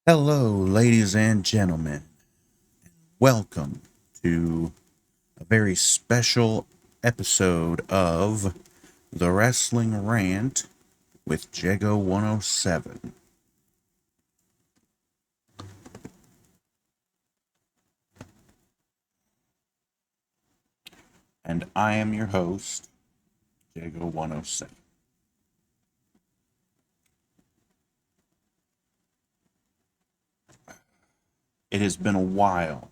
Hello, ladies and gentlemen. Welcome to a very special episode of the Wrestling Rant with jago107. And I am your host, jago107. It has been a while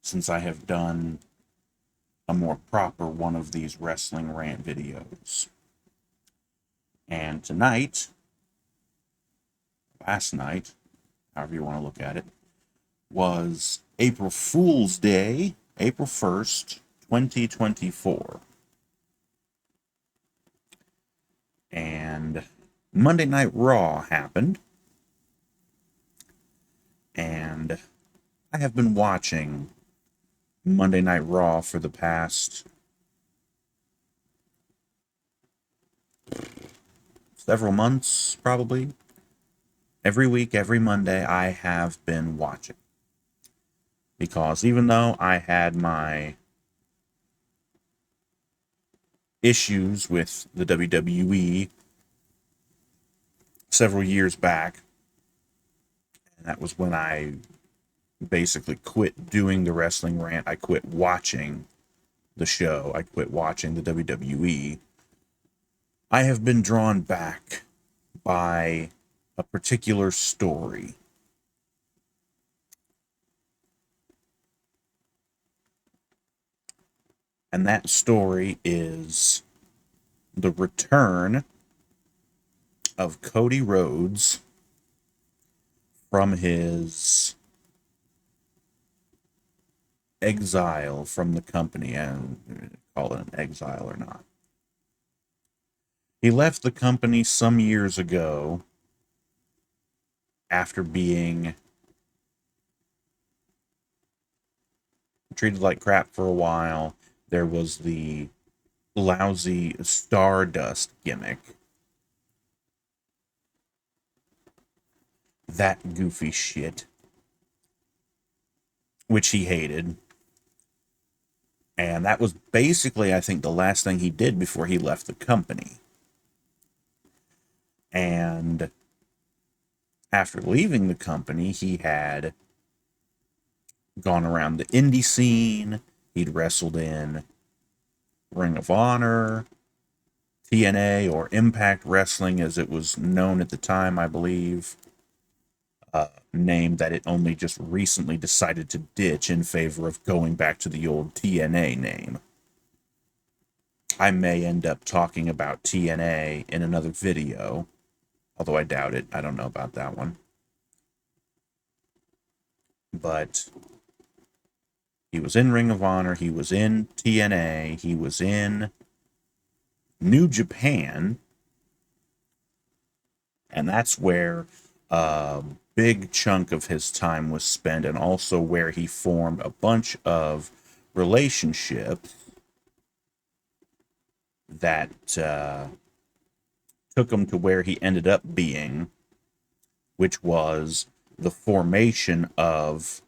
since I have done a more proper one of these Wrestling Rant videos. And tonight, last night, however you want to look at it, was April Fool's Day, April 1st, 2024. And Monday Night Raw happened. And I have been watching Monday Night Raw for the past several months, probably. Every week, every Monday, I have been watching. Because even though I had my issues with the WWE several years back, and that was when I basically quit doing the Wrestling Rant. I quit watching the show. I quit watching the WWE. I have been drawn back by a particular story. And that story is the return of Cody Rhodes from his exile from the company, and call it an exile or not. He left the company some years ago after being treated like crap for a while. There was the lousy Stardust gimmick. That goofy shit, which he hated. And that was basically, I think, the last thing he did before he left the company. And after leaving the company, he had gone around the indie scene. He'd wrestled in Ring of Honor, TNA, or Impact Wrestling, as it was known at the time, I believe. Name that it only just recently decided to ditch in favor of going back to the old TNA name. I may end up talking about TNA in another video, although I doubt it. I don't know about that one. But he was in Ring of Honor, he was in TNA, he was in New Japan, and that's where a big chunk of his time was spent, and also where he formed a bunch of relationships that took him to where he ended up being, which was the formation of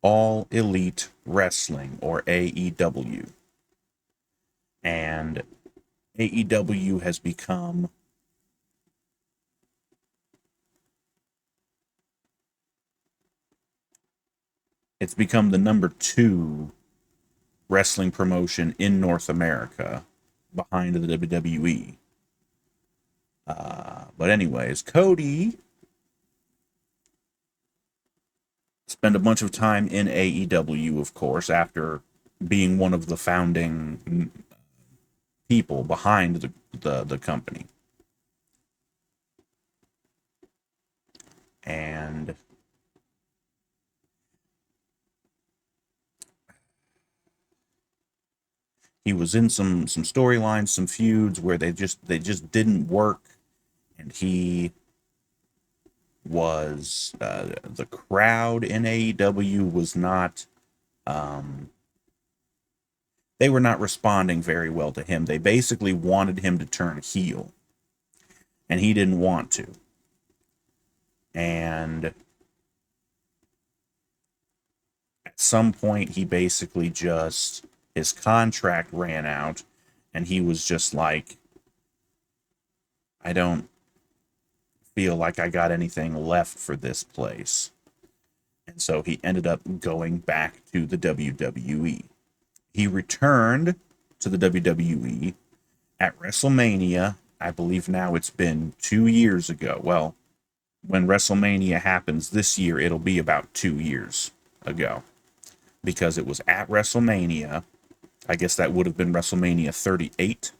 All Elite Wrestling, or AEW. And AEW has become the number 2 wrestling promotion in North America behind the WWE. But anyways, Cody spent a bunch of time in AEW, of course, after being one of the founding people behind the company. And he was in some storylines, some feuds where they just didn't work, and he was the crowd in AEW was not they were not responding very well to him. They basically wanted him to turn heel, and he didn't want to. And at some point, he basically just, his contract ran out, and he was just like, I don't feel like I got anything left for this place. And so he ended up going back to the WWE. He returned to the WWE at WrestleMania. I believe now it's been 2 years ago. Well, when WrestleMania happens this year, it'll be about 2 years ago because it was at WrestleMania. I guess that would have been WrestleMania 38.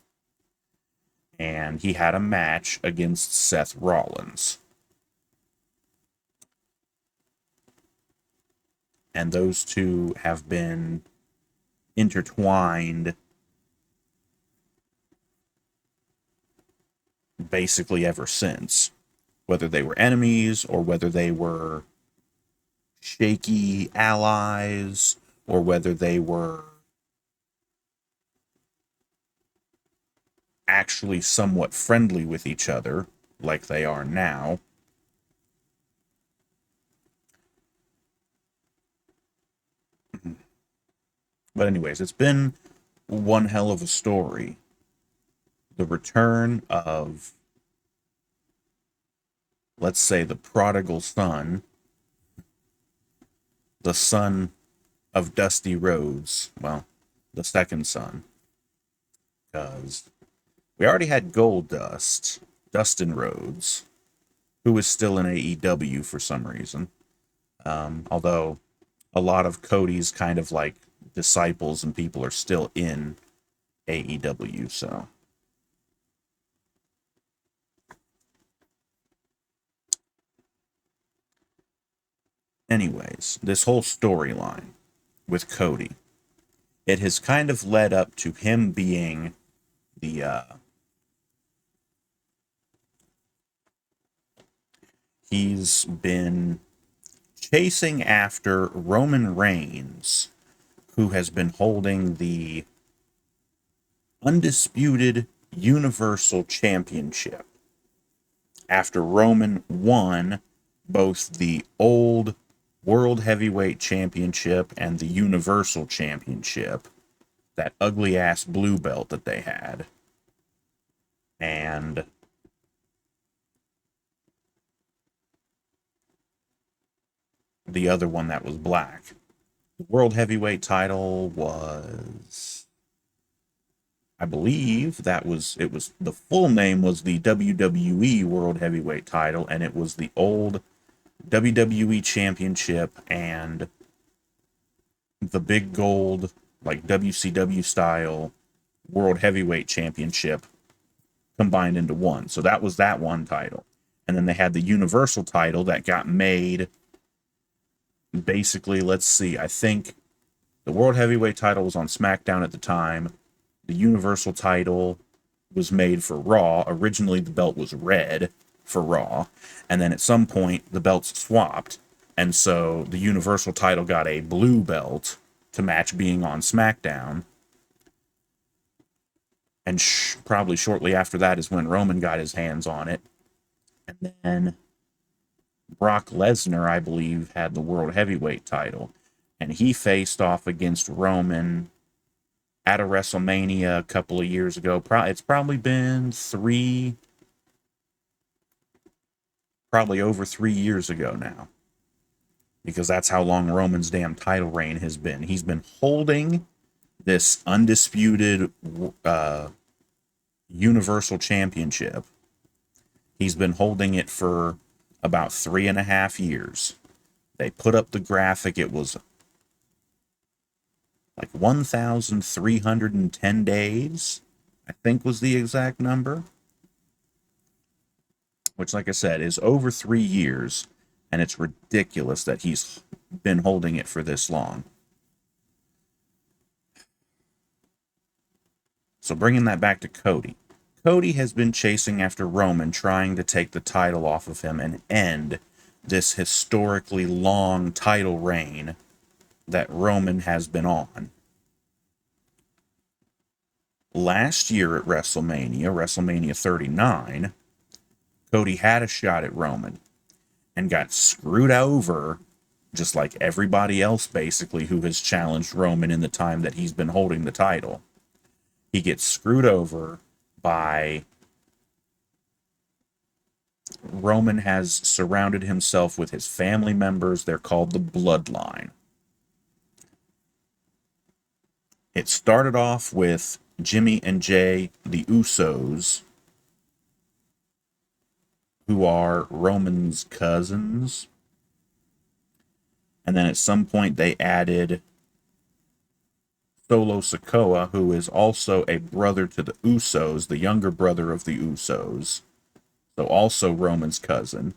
And he had a match against Seth Rollins. And those two have been intertwined basically ever since. Whether they were enemies or whether they were shaky allies or whether they were actually somewhat friendly with each other like they are now. But anyways, it's been one hell of a story. The return of, let's say, the prodigal son, the son of Dusty Rhodes, well, the second son, because we already had Goldust, Dustin Rhodes, who is still in AEW for some reason. Although a lot of Cody's kind of like disciples and people are still in AEW, so. Anyways, this whole storyline with Cody, it has kind of led up to him being the he's been chasing after Roman Reigns, who has been holding the undisputed Universal Championship after Roman won both the old World Heavyweight Championship and the Universal Championship, that ugly ass blue belt that they had. And the other one that was black. The World Heavyweight title was, I believe it was the full name was the WWE World Heavyweight title, and it was the old WWE Championship and the big gold, like WCW style World Heavyweight Championship combined into one. So that was that one title. And then they had the Universal title that got made basically, let's see, I think the World Heavyweight title was on SmackDown at the time. The Universal title was made for Raw. Originally, the belt was red for Raw. And then at some point, the belts swapped. And so the Universal title got a blue belt to match being on SmackDown. And probably shortly after that is when Roman got his hands on it. And then Brock Lesnar, I believe, had the World Heavyweight title. And he faced off against Roman at a WrestleMania a couple of years ago. It's probably been probably over 3 years ago now. Because that's how long Roman's damn title reign has been. He's been holding this undisputed Universal Championship. He's been holding it for about 3.5 years. They put up the graphic. It was like 1,310 days, I think was the exact number. Which, like I said, is over 3 years. And it's ridiculous that he's been holding it for this long. So bringing that back to Cody. Cody has been chasing after Roman, trying to take the title off of him and end this historically long title reign that Roman has been on. Last year at WrestleMania 39, Cody had a shot at Roman. and got screwed over, just like everybody else basically who has challenged Roman in the time that he's been holding the title. He gets screwed over by Roman has surrounded himself with his family members. They're called the Bloodline. It started off with Jimmy and Jay, the Usos, who are Roman's cousins. And then at some point they added Solo Sikoa, who is also a brother to the Usos, the younger brother of the Usos. So also Roman's cousin.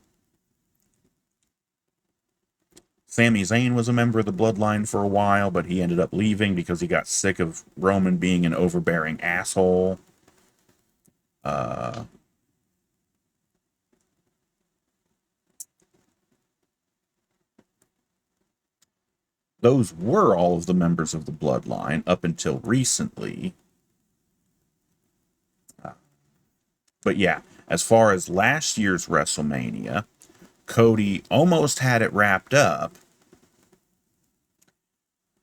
Sami Zayn was a member of the Bloodline for a while, but he ended up leaving because he got sick of Roman being an overbearing asshole. Those were all of the members of the Bloodline up until recently. But yeah, as far as last year's WrestleMania, Cody almost had it wrapped up,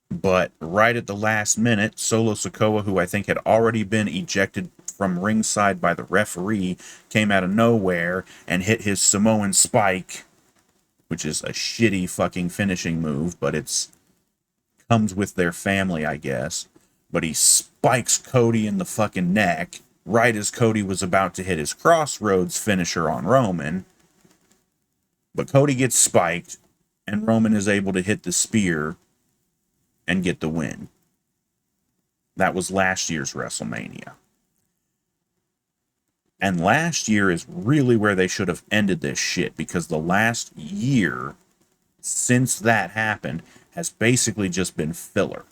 but right at the last minute, Solo Sikoa, who I think had already been ejected from ringside by the referee, came out of nowhere and hit his Samoan spike, which is a shitty fucking finishing move, but it's comes with their family, I guess. But he spikes Cody in the fucking neck right as Cody was about to hit his Crossroads finisher on Roman. But Cody gets spiked, and Roman is able to hit the spear and get the win. That was last year's WrestleMania. And last year is really where they should have ended this shit, because the last year since that happened has basically just been filler.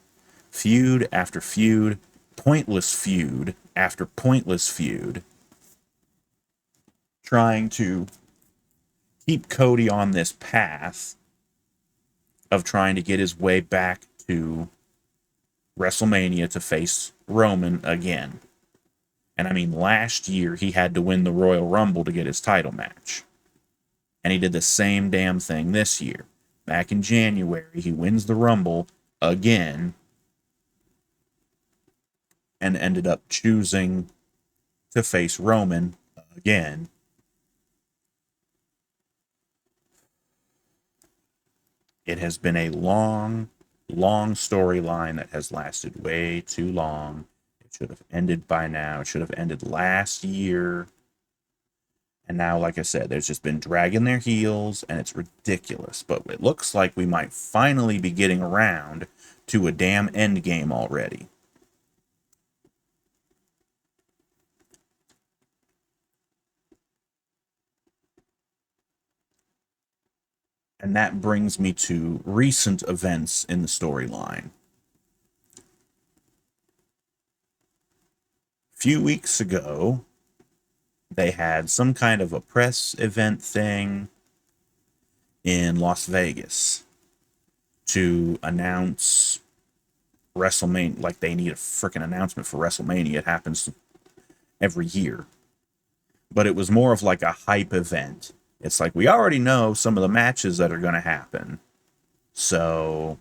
Feud after feud, pointless feud after pointless feud, trying to keep Cody on this path of trying to get his way back to WrestleMania to face Roman again. And I mean, last year he had to win the Royal Rumble to get his title match. And he did the same damn thing this year. Back in January, he wins the Rumble again and ended up choosing to face Roman again. It has been a long, long storyline that has lasted way too long. It should have ended by now. It should have ended last year. And now, like I said, there's just been dragging their heels, and it's ridiculous. But it looks like we might finally be getting around to a damn end game already. And that brings me to recent events in the storyline. A few weeks ago, they had some kind of a press event thing in Las Vegas to announce WrestleMania. Like, they need a freaking announcement for WrestleMania. It happens every year. But it was more of like a hype event. It's like, we already know some of the matches that are going to happen, so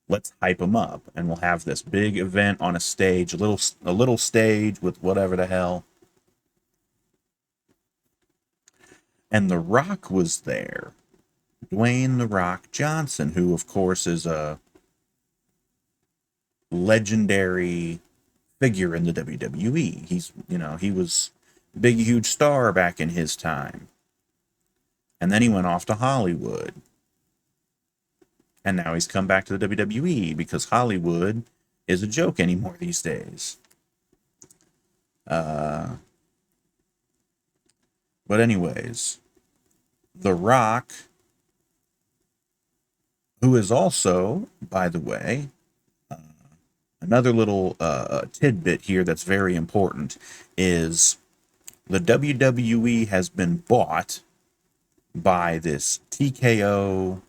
let's hype them up, and we'll have this big event on a stage, a little stage with whatever the hell. And The Rock was there. Dwayne "The Rock" Johnson, who of course is a legendary figure in the WWE. He was a big, huge star back in his time. And then he went off to Hollywood. And now he's come back to the WWE because Hollywood is a joke anymore these days. But anyways, The Rock, who is also, by the way, another little tidbit here that's very important, is the WWE has been bought by this TKO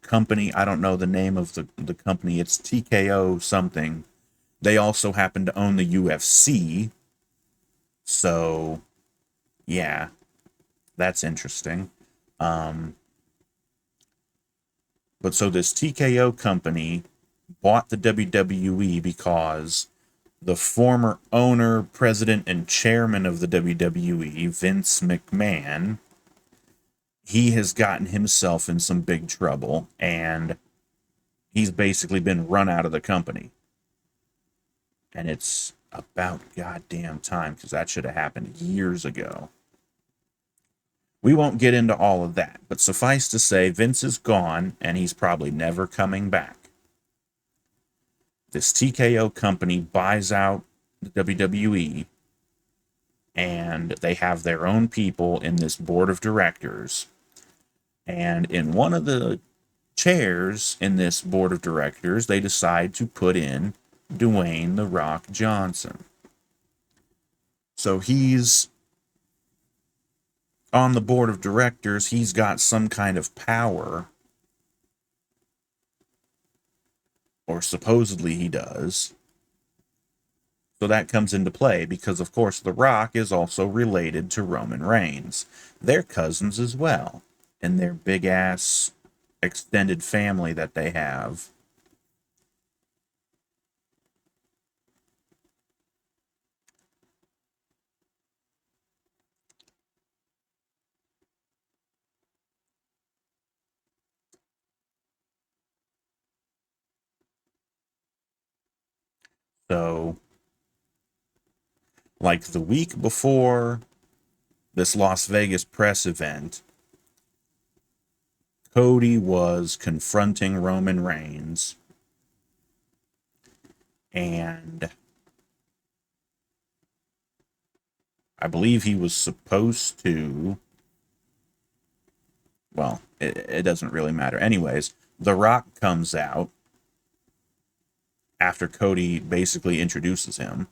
company. I don't know the name of the company. It's TKO something. They also happen to own the UFC. So, yeah, that's interesting. Um, but so this TKO company bought the WWE because the former owner, president, and chairman of the WWE, Vince McMahon, he has gotten himself in some big trouble, and he's basically been run out of the company. And it's about goddamn time, because that should have happened years ago. We won't get into all of that, but suffice to say, Vince is gone, and he's probably never coming back. This TKO company buys out the WWE, and they have their own people in this board of directors. And in one of the chairs in this board of directors, they decide to put in Dwayne "The Rock" Johnson. So he's on the board of directors. He's got some kind of power, or supposedly he does. So that comes into play because, of course, The Rock is also related to Roman Reigns. They're cousins as well, in their big ass extended family that they have. So, like the week before this Las Vegas press event, Cody was confronting Roman Reigns, and I believe he was supposed to. Well, it doesn't really matter. Anyways, The Rock comes out after Cody basically introduces him,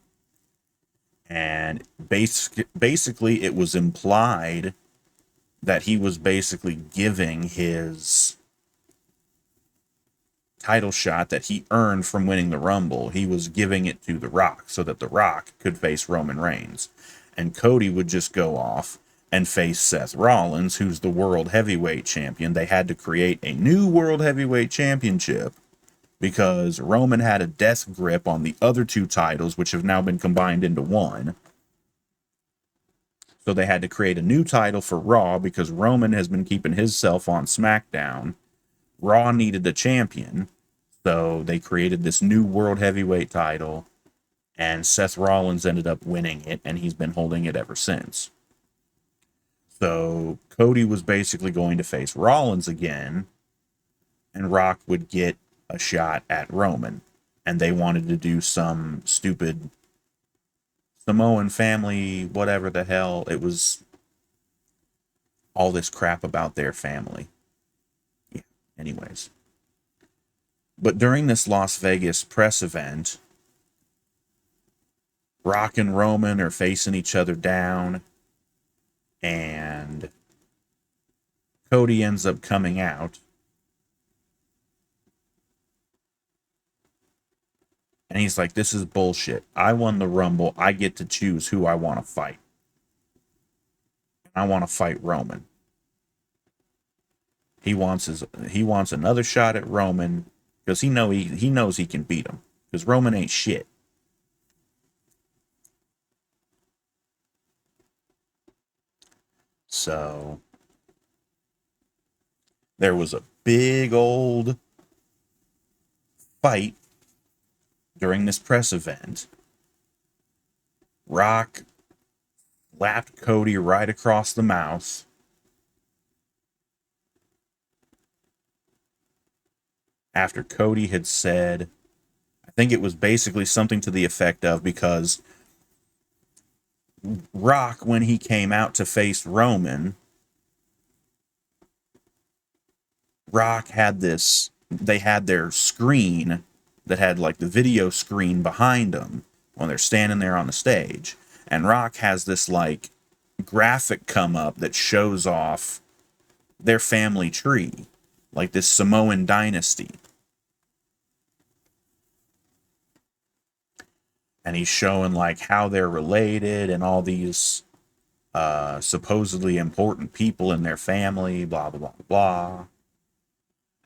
and basically it was implied that he was basically giving his title shot that he earned from winning the Rumble. He was giving it to The Rock so that The Rock could face Roman Reigns. And Cody would just go off and face Seth Rollins, who's the World Heavyweight Champion. They had to create a new World Heavyweight Championship because Roman had a death grip on the other two titles, which have now been combined into one. So they had to create a new title for Raw because Roman has been keeping himself on SmackDown. Raw needed a champion, so they created this new World Heavyweight title, and Seth Rollins ended up winning it, and he's been holding it ever since. So Cody was basically going to face Rollins again, and Rock would get a shot at Roman. And they wanted to do some stupid Samoan family, whatever the hell. It was all this crap about their family. Yeah, anyways. But during this Las Vegas press event, Rock and Roman are facing each other down, and Cody ends up coming out. And he's like, this is bullshit. I won the Rumble. I get to choose who I want to fight. I want to fight Roman. He wants another shot at Roman because he knows he can beat him because Roman ain't shit. So there was a big old fight during this press event. Rock slapped Cody right across the mouth. After Cody had said, I think it was basically something to the effect of, because Rock, when he came out to face Roman, Rock had they had their screen that had like the video screen behind them when they're standing there on the stage. And Rock has this like graphic come up that shows off their family tree, like this Samoan dynasty. and he's showing like how they're related and all these supposedly important people in their family, blah blah blah blah.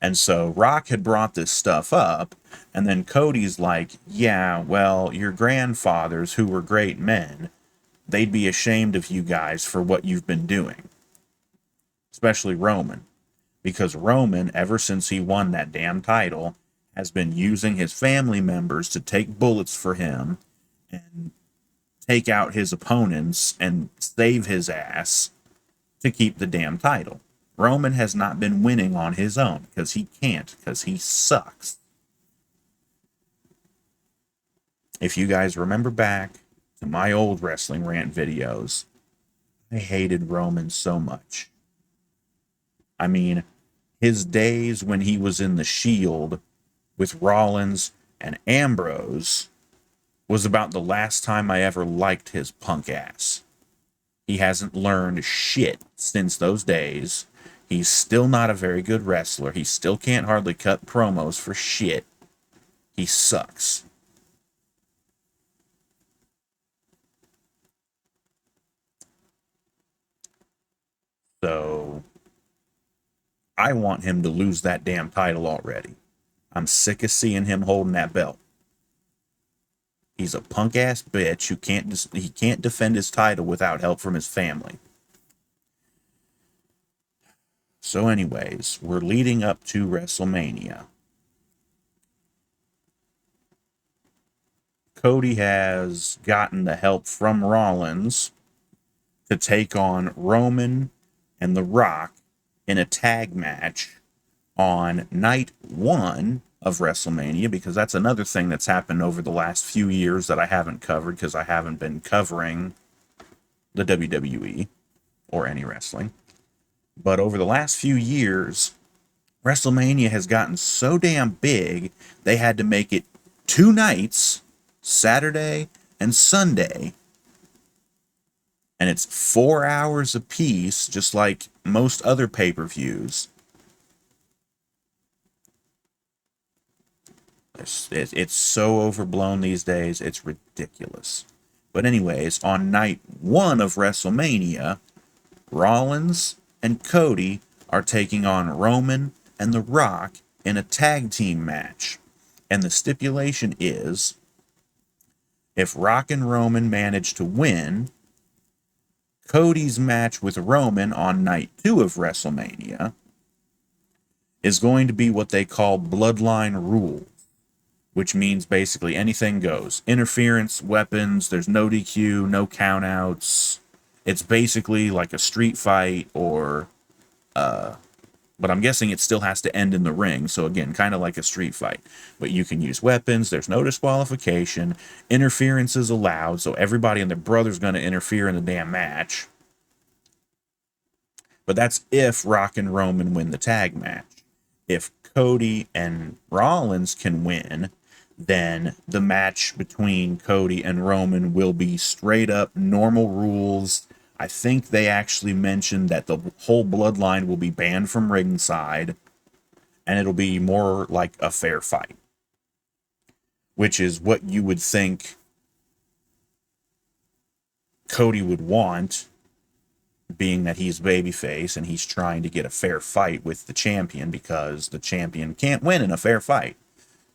And so Rock had brought this stuff up, and then Cody's like, yeah, well, your grandfathers, who were great men, they'd be ashamed of you guys for what you've been doing, especially Roman, because Roman, ever since he won that damn title, has been using his family members to take bullets for him and take out his opponents and save his ass to keep the damn title. Roman has not been winning on his own because he can't, because he sucks. If you guys remember back to my old Wrestling Rant videos, I hated Roman so much. I mean, his days when he was in the Shield with Rollins and Ambrose was about the last time I ever liked his punk ass. He hasn't learned shit since those days. He's still not a very good wrestler. He still can't hardly cut promos for shit. He sucks. So, I want him to lose that damn title already. I'm sick of seeing him holding that belt. He's a punk ass bitch who can't defend his title without help from his family. So anyways, we're leading up to WrestleMania. Cody has gotten the help from Rollins to take on Roman and The Rock in a tag match on night 1 of WrestleMania, because that's another thing that's happened over the last few years that I haven't covered because I haven't been covering the WWE or any wrestling. But over the last few years, WrestleMania has gotten so damn big, they had to make it 2 nights, Saturday and Sunday. And it's 4 hours apiece, just like most other pay-per-views. It's so overblown these days, it's ridiculous. But anyways, on night 1 of WrestleMania, Rollins and Cody are taking on Roman and The Rock in a tag team match. And the stipulation is, if Rock and Roman manage to win, Cody's match with Roman on night 2 of WrestleMania is going to be what they call Bloodline Rules, which means basically anything goes. Interference, weapons, there's no DQ, no countouts. It's basically like a street fight, or but I'm guessing it still has to end in the ring, so again, kind of like a street fight. But you can use weapons, there's no disqualification, interference is allowed, so everybody and their brother's going to interfere in the damn match. But that's if Rock and Roman win the tag match. If Cody and Rollins can win, then the match between Cody and Roman will be straight up normal rules. I think they actually mentioned that the whole bloodline will be banned from ringside, and it'll be more like a fair fight, which is what you would think Cody would want, being that he's babyface and he's trying to get a fair fight with the champion, because the champion can't win in a fair fight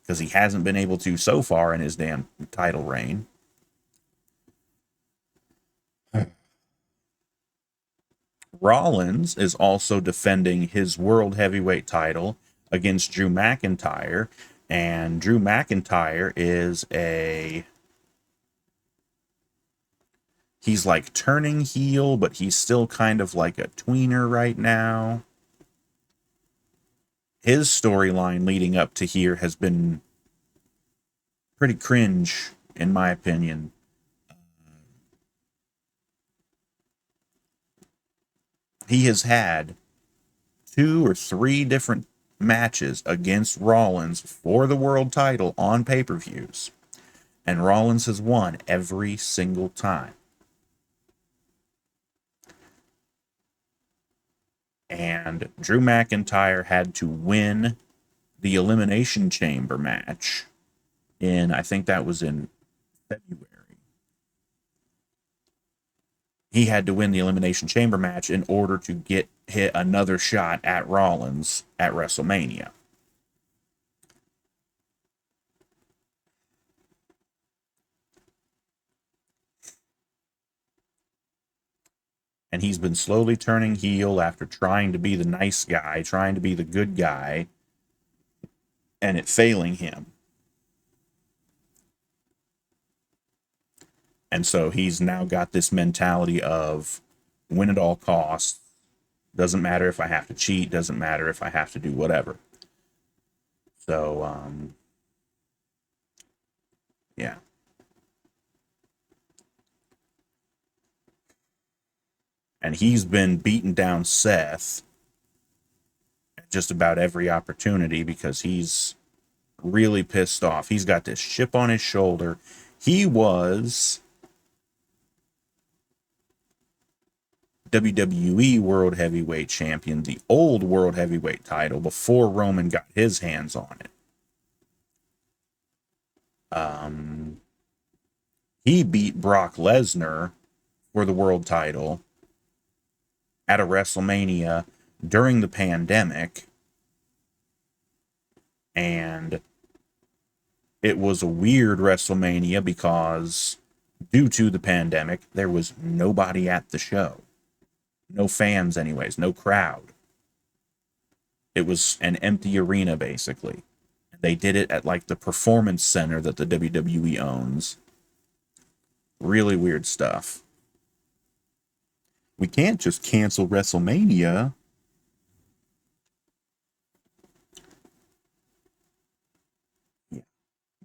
because he hasn't been able to so far in his damn title reign. Rollins is also defending his World Heavyweight title against Drew McIntyre, and Drew McIntyre is he's like turning heel, but he's still kind of like a tweener right now. His storyline leading up to here has been pretty cringe, in my opinion. He has had 2 or 3 different matches against Rollins for the world title on pay-per-views, and Rollins has won every single time. And Drew McIntyre had to win the Elimination Chamber match I think that was in February. He had to win the Elimination Chamber match in order to hit another shot at Rollins at WrestleMania. And he's been slowly turning heel after trying to be the nice guy, trying to be the good guy, and it failing him. And so he's now got this mentality of win at all costs. Doesn't matter if I have to cheat, doesn't matter if I have to do whatever. So, yeah. And he's been beating down Seth at just about every opportunity because he's really pissed off. He's got this chip on his shoulder. He was WWE World Heavyweight Champion, the old World Heavyweight title, before Roman got his hands on it. He beat Brock Lesnar for the world title at a WrestleMania during the pandemic, and it was a weird WrestleMania because due to the pandemic, there was nobody at the show. No fans, anyways, no crowd. It was an empty arena, basically. They did it at like the performance center that the WWE owns. Really weird stuff. We can't just cancel WrestleMania. Yeah.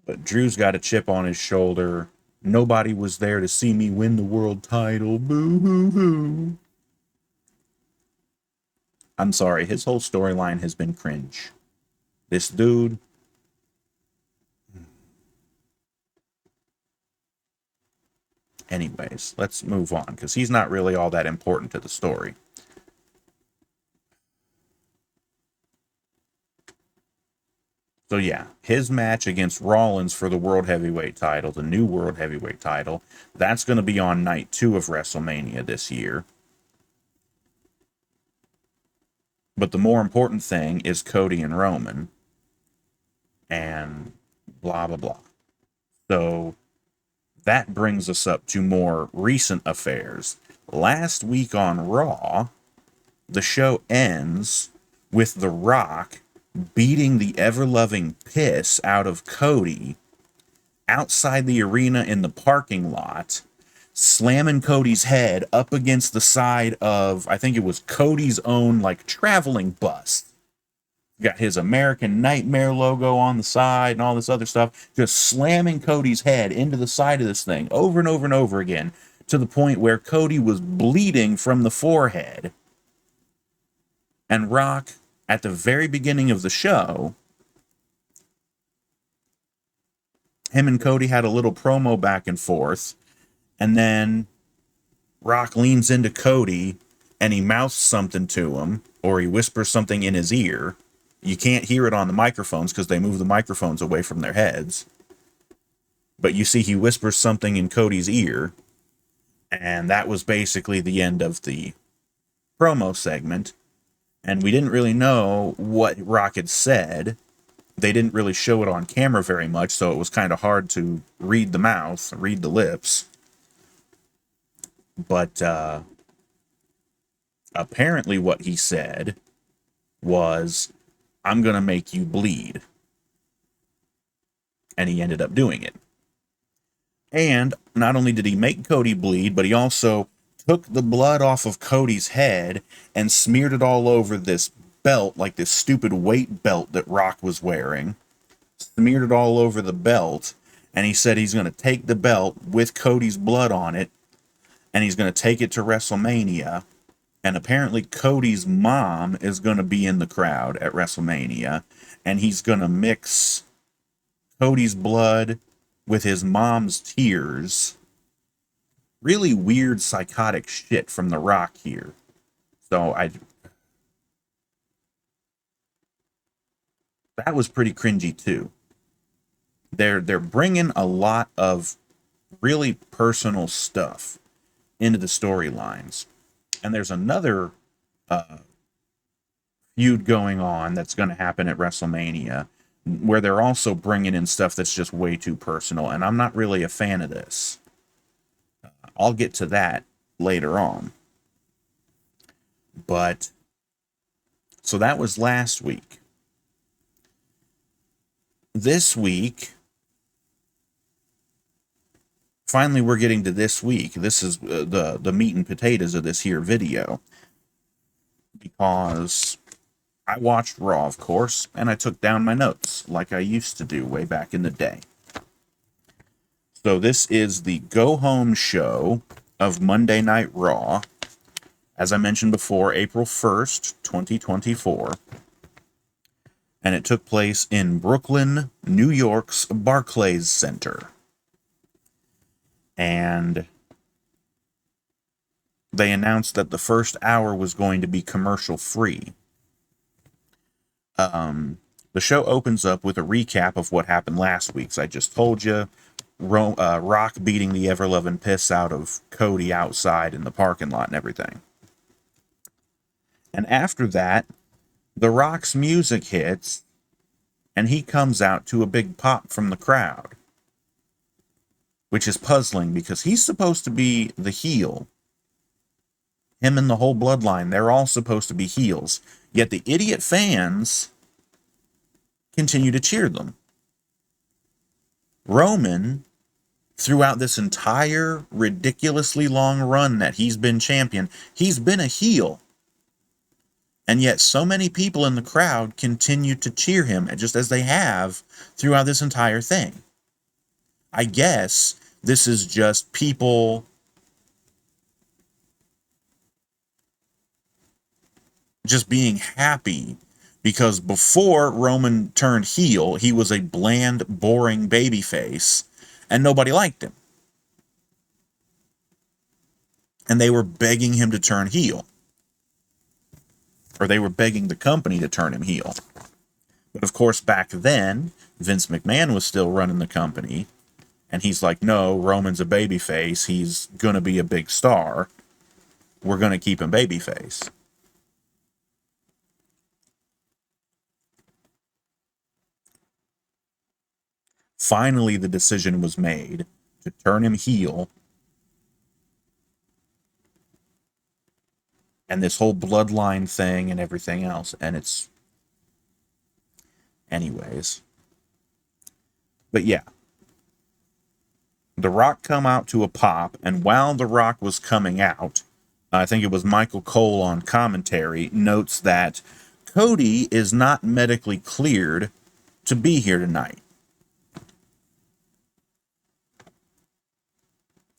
But Drew's got a chip on his shoulder. Nobody was there to see me win the world title. Boo hoo hoo. I'm sorry, his whole storyline has been cringe. This dude. Anyways, let's move on because he's not really all that important to the story. So yeah, his match against Rollins for the World Heavyweight title, the new World Heavyweight title, that's going to be on night 2 of WrestleMania this year. But the more important thing is Cody and Roman. And blah, blah, blah. So that brings us up to more recent affairs. Last week on Raw, the show ends with The Rock beating the ever-loving piss out of Cody outside the arena in the parking lot, slamming Cody's head up against the side of, I think it was Cody's own, like, traveling bus. Got his American Nightmare logo on the side and all this other stuff, just slamming Cody's head into the side of this thing over and over and over again, to the point where Cody was bleeding from the forehead. And Rock, at the very beginning of the show, him and Cody had a little promo back and forth, and then Rock leans into Cody and he mouths something to him, or he whispers something in his ear. You can't hear it on the microphones because they move the microphones away from their heads. But you see he whispers something in Cody's ear, and that was basically the end of the promo segment. And we didn't really know what Rock had said. They didn't really show it on camera very much, so it was kind of hard to read the mouth, read the lips. But apparently what he said was, I'm going to make you bleed. And he ended up doing it. And not only did he make Cody bleed, but he also took the blood off of Cody's head and smeared it all over this belt, like this stupid weight belt that Rock was wearing. Smeared it all over the belt. And he said he's going to take the belt with Cody's blood on it, and he's going to take it to WrestleMania. And apparently Cody's mom is going to be in the crowd at WrestleMania, and he's going to mix Cody's blood with his mom's tears. Really weird, psychotic shit from The Rock here. So that was pretty cringy too. They're bringing a lot of really personal stuff into the storylines. And there's another feud going on that's going to happen at WrestleMania where they're also bringing in stuff that's just way too personal. And I'm not really a fan of this. I'll get to that later on. But, so that was last week. This week, finally we're getting to this week. This is the meat and potatoes of this here video. Because I watched Raw, of course, and I took down my notes like I used to do way back in the day. So this is the Go Home show of Monday Night Raw. As I mentioned before, April 1st, 2024. And it took place in Brooklyn, New York's Barclays Center. And they announced that the first hour was going to be commercial free. The show opens up with a recap of what happened last week. So I just told you, Rock beating the ever-loving piss out of Cody outside in the parking lot and everything. And after that, The Rock's music hits, and he comes out to a big pop from the crowd. Which is puzzling, because he's supposed to be the heel. Him and the whole bloodline, they're all supposed to be heels. Yet the idiot fans continue to cheer them. Roman, throughout this entire ridiculously long run that he's been champion, he's been a heel. And yet so many people in the crowd continue to cheer him, just as they have throughout this entire thing. I guess this is just people just being happy, because before Roman turned heel, he was a bland, boring babyface, and nobody liked him. And they were begging him to turn heel. Or they were begging the company to turn him heel. But of course, back then, Vince McMahon was still running the company, and he's like, no, Roman's a babyface, he's gonna be a big star, we're gonna keep him babyface. Finally, the decision was made to turn him heel. And this whole bloodline thing and everything else. And it's... anyways. But yeah. The Rock come out to a pop. And while The Rock was coming out, I think it was Michael Cole on commentary, notes that Cody is not medically cleared to be here tonight.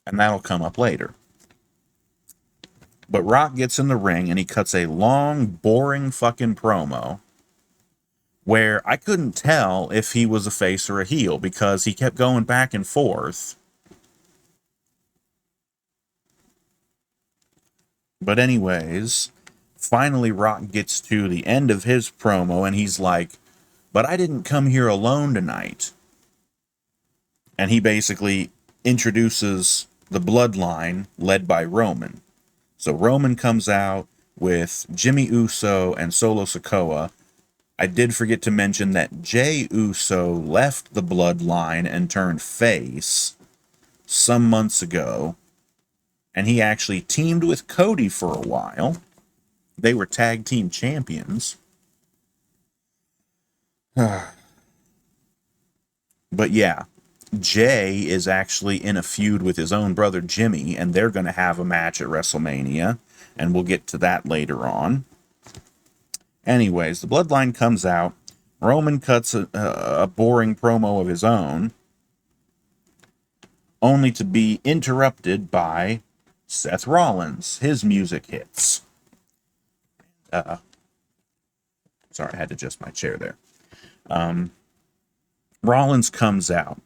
And that'll come up later. But Rock gets in the ring and he cuts a long, boring fucking promo where I couldn't tell if he was a face or a heel because he kept going back and forth. But anyways, finally Rock gets to the end of his promo and he's like, but I didn't come here alone tonight. And he basically introduces the bloodline led by Roman. So Roman comes out with Jimmy Uso and Solo Sikoa. I did forget to mention that Jey Uso left the bloodline and turned face some months ago. And he actually teamed with Cody for a while. They were tag team champions. But yeah, Jay is actually in a feud with his own brother Jimmy, and they're going to have a match at WrestleMania, and we'll get to that later on. Anyways, the bloodline comes out. Roman cuts a boring promo of his own, only to be interrupted by Seth Rollins. His music hits. Sorry, I had to adjust my chair there. Rollins comes out.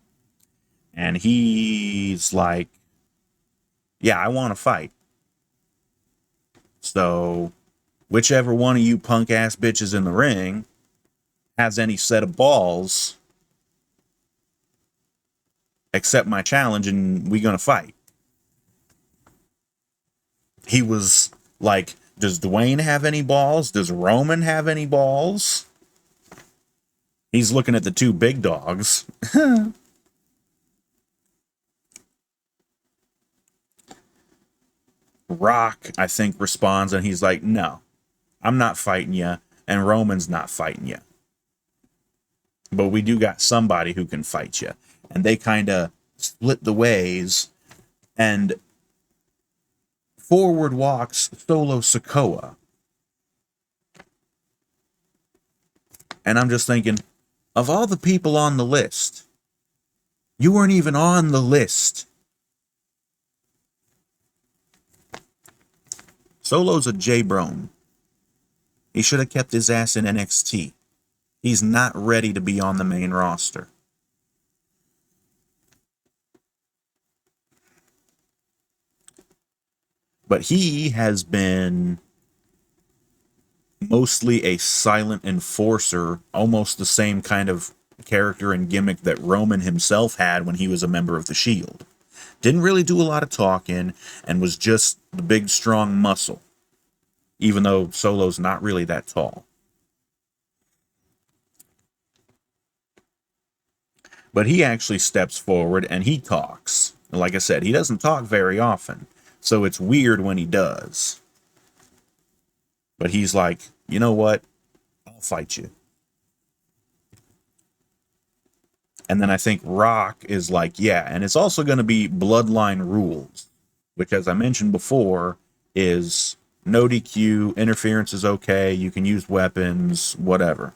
And he's like, yeah, I want to fight. So, whichever one of you punk-ass bitches in the ring has any set of balls accept my challenge and we gonna fight. He was like, does Dwayne have any balls? Does Roman have any balls? He's looking at the two big dogs. Rock, I think, responds and he's like, no, I'm not fighting you, and Roman's not fighting you. But we do got somebody who can fight you. And they kind of split the ways, and forward walks Solo Sikoa. And I'm just thinking, of all the people on the list, you weren't even on the list. Solo's a J-Brone. He should have kept his ass in NXT. He's not ready to be on the main roster. But he has been mostly a silent enforcer, almost the same kind of character and gimmick that Roman himself had when he was a member of the Shield. Didn't really do a lot of talking and was just the big, strong muscle, even though Solo's not really that tall. But he actually steps forward and he talks. Like I said, he doesn't talk very often, so it's weird when he does. But he's like, you know what? I'll fight you. And then I think Rock is like, yeah, and it's also going to be bloodline rules, which, as I mentioned before, is no DQ, interference is okay, you can use weapons, whatever.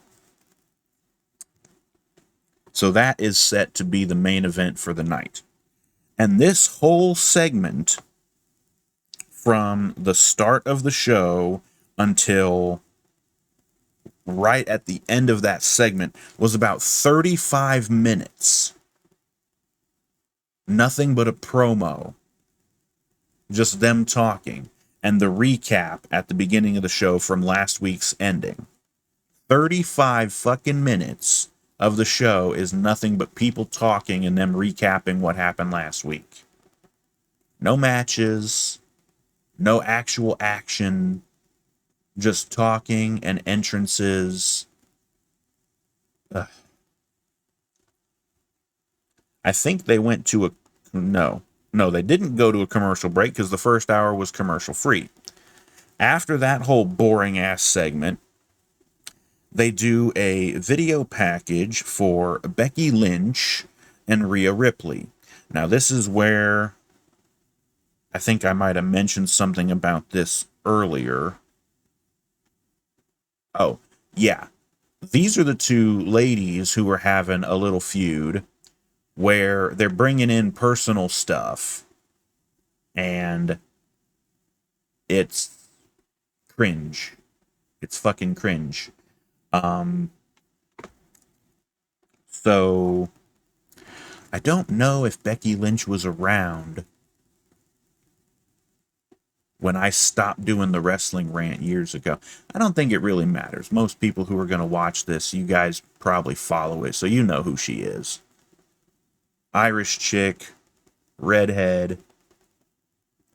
So that is set to be the main event for the night. And this whole segment, from the start of the show until right at the end of that segment, was about 35 minutes. Nothing but a promo. Just them talking. And the recap at the beginning of the show from last week's ending. 35 fucking minutes of the show is nothing but people talking and them recapping what happened last week. No matches, no actual action, just talking and entrances. Ugh. I think they went to a... No, they didn't go to a commercial break because the first hour was commercial free. After that whole boring ass segment, they do a video package for Becky Lynch and Rhea Ripley. Now, this is where I think I might have mentioned something about this earlier. Oh, yeah. These are the two ladies who are having a little feud where they're bringing in personal stuff, and it's cringe. It's fucking cringe. So I don't know if Becky Lynch was around when I stopped doing the Wrestling Rant years ago. I don't think it really matters. Most people who are going to watch this, you guys probably follow it, so you know who she is. Irish chick, redhead.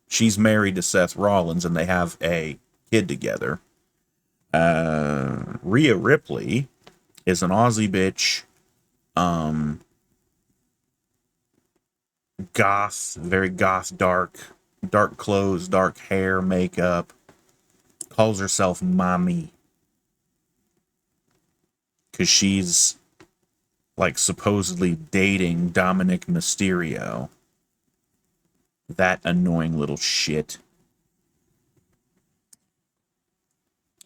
She's married to Seth Rollins, and they have a kid together. Rhea Ripley is an Aussie bitch. Goth, very goth, dark clothes, dark hair, makeup. Calls herself mommy. Because she's like supposedly dating Dominic Mysterio. That annoying little shit.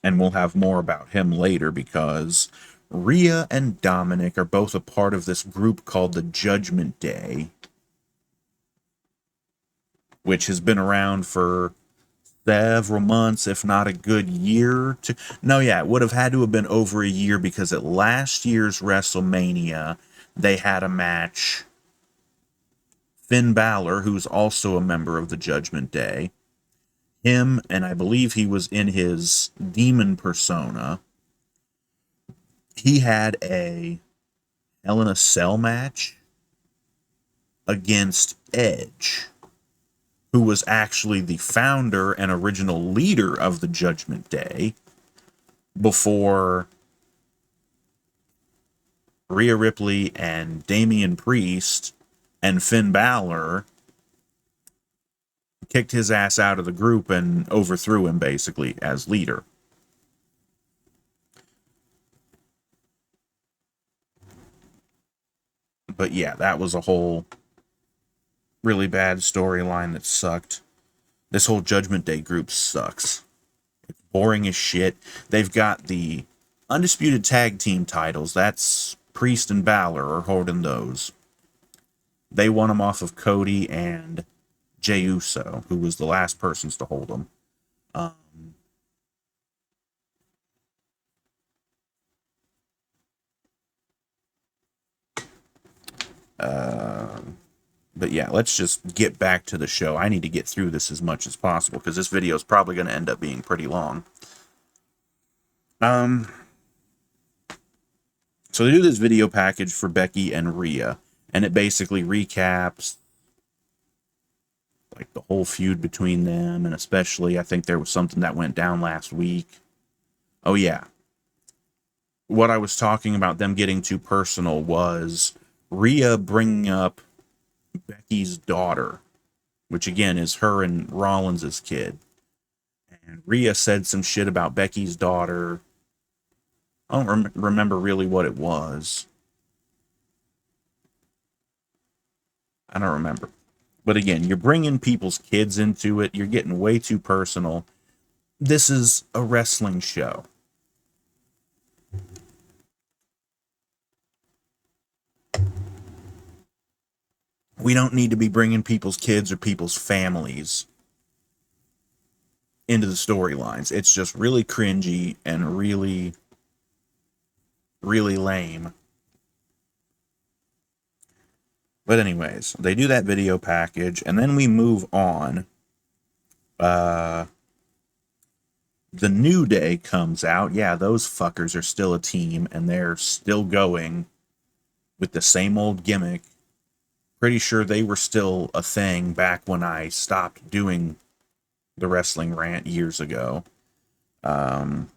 And we'll have more about him later because Rhea and Dominic are both a part of this group called the Judgment Day, which has been around for several months, if not a good year. No, yeah, it would have had to have been over a year because at last year's WrestleMania, they had a match. Finn Balor, who's also a member of the Judgment Day, him, and I believe he was in his demon persona, he had a Hell in a Cell match against Edge, who was actually the founder and original leader of the Judgment Day before Rhea Ripley and Damian Priest and Finn Balor kicked his ass out of the group and overthrew him basically as leader. But yeah, that was a whole really bad storyline that sucked. This whole Judgment Day group sucks. It's boring as shit. They've got the undisputed tag team titles. That's Priest and Balor are holding those. They won them off of Cody and Jey Uso, who was the last persons to hold them. But yeah, let's just get back to the show. I need to get through this as much as possible because this video is probably going to end up being pretty long. So they do this video package for Becky and Rhea, and it basically recaps like the whole feud between them, and especially I think there was something that went down last week. Oh yeah. What I was talking about them getting too personal was Rhea bringing up Becky's daughter, which again is her and Rollins' kid. And Rhea said some shit about Becky's daughter. I don't remember really what it was. I don't remember. But again, you're bringing people's kids into it. You're getting way too personal. This is a wrestling show. We don't need to be bringing people's kids or people's families into the storylines. It's just really cringy and really, really lame. But anyways, they do that video package, and then we move on. The New Day comes out. Yeah, those fuckers are still a team, and they're still going with the same old gimmick. Pretty sure they were still a thing back when I stopped doing the Wrestling Rant years ago. So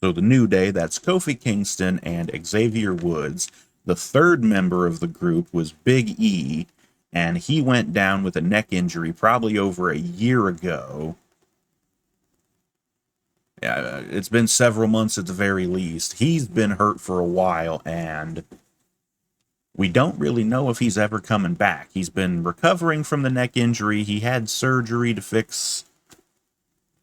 the New Day, that's Kofi Kingston and Xavier Woods. The third member of the group was Big E, and he went down with a neck injury probably over a year ago. Yeah, it's been several months at the very least. He's been hurt for a while, and we don't really know if he's ever coming back. He's been recovering from the neck injury. He had surgery to fix,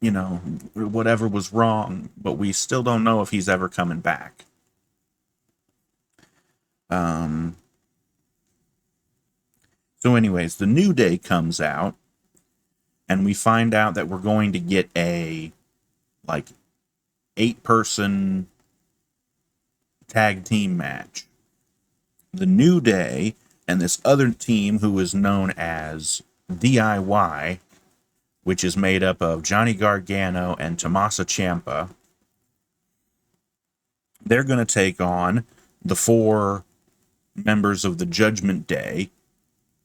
whatever was wrong, but we still don't know if he's ever coming back. So anyways, the New Day comes out, and we find out that we're going to get a, 8-person tag team match. The New Day and this other team who is known as DIY, which is made up of Johnny Gargano and Tommaso Ciampa, they're going to take on the 4 members of the Judgment Day,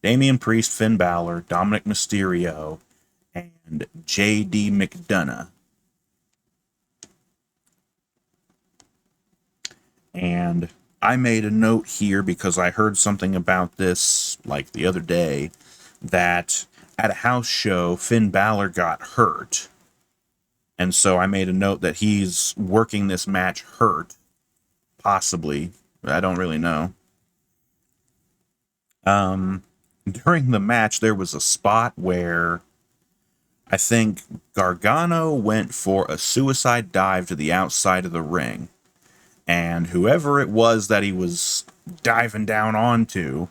Damian Priest, Finn Balor, Dominic Mysterio, and J.D. McDonough. And I made a note here because I heard something about this the other day, that at a house show, Finn Balor got hurt. And so I made a note that he's working this match hurt. Possibly. I don't really know. During the match, there was a spot where I think Gargano went for a suicide dive to the outside of the ring. And whoever it was that he was diving down onto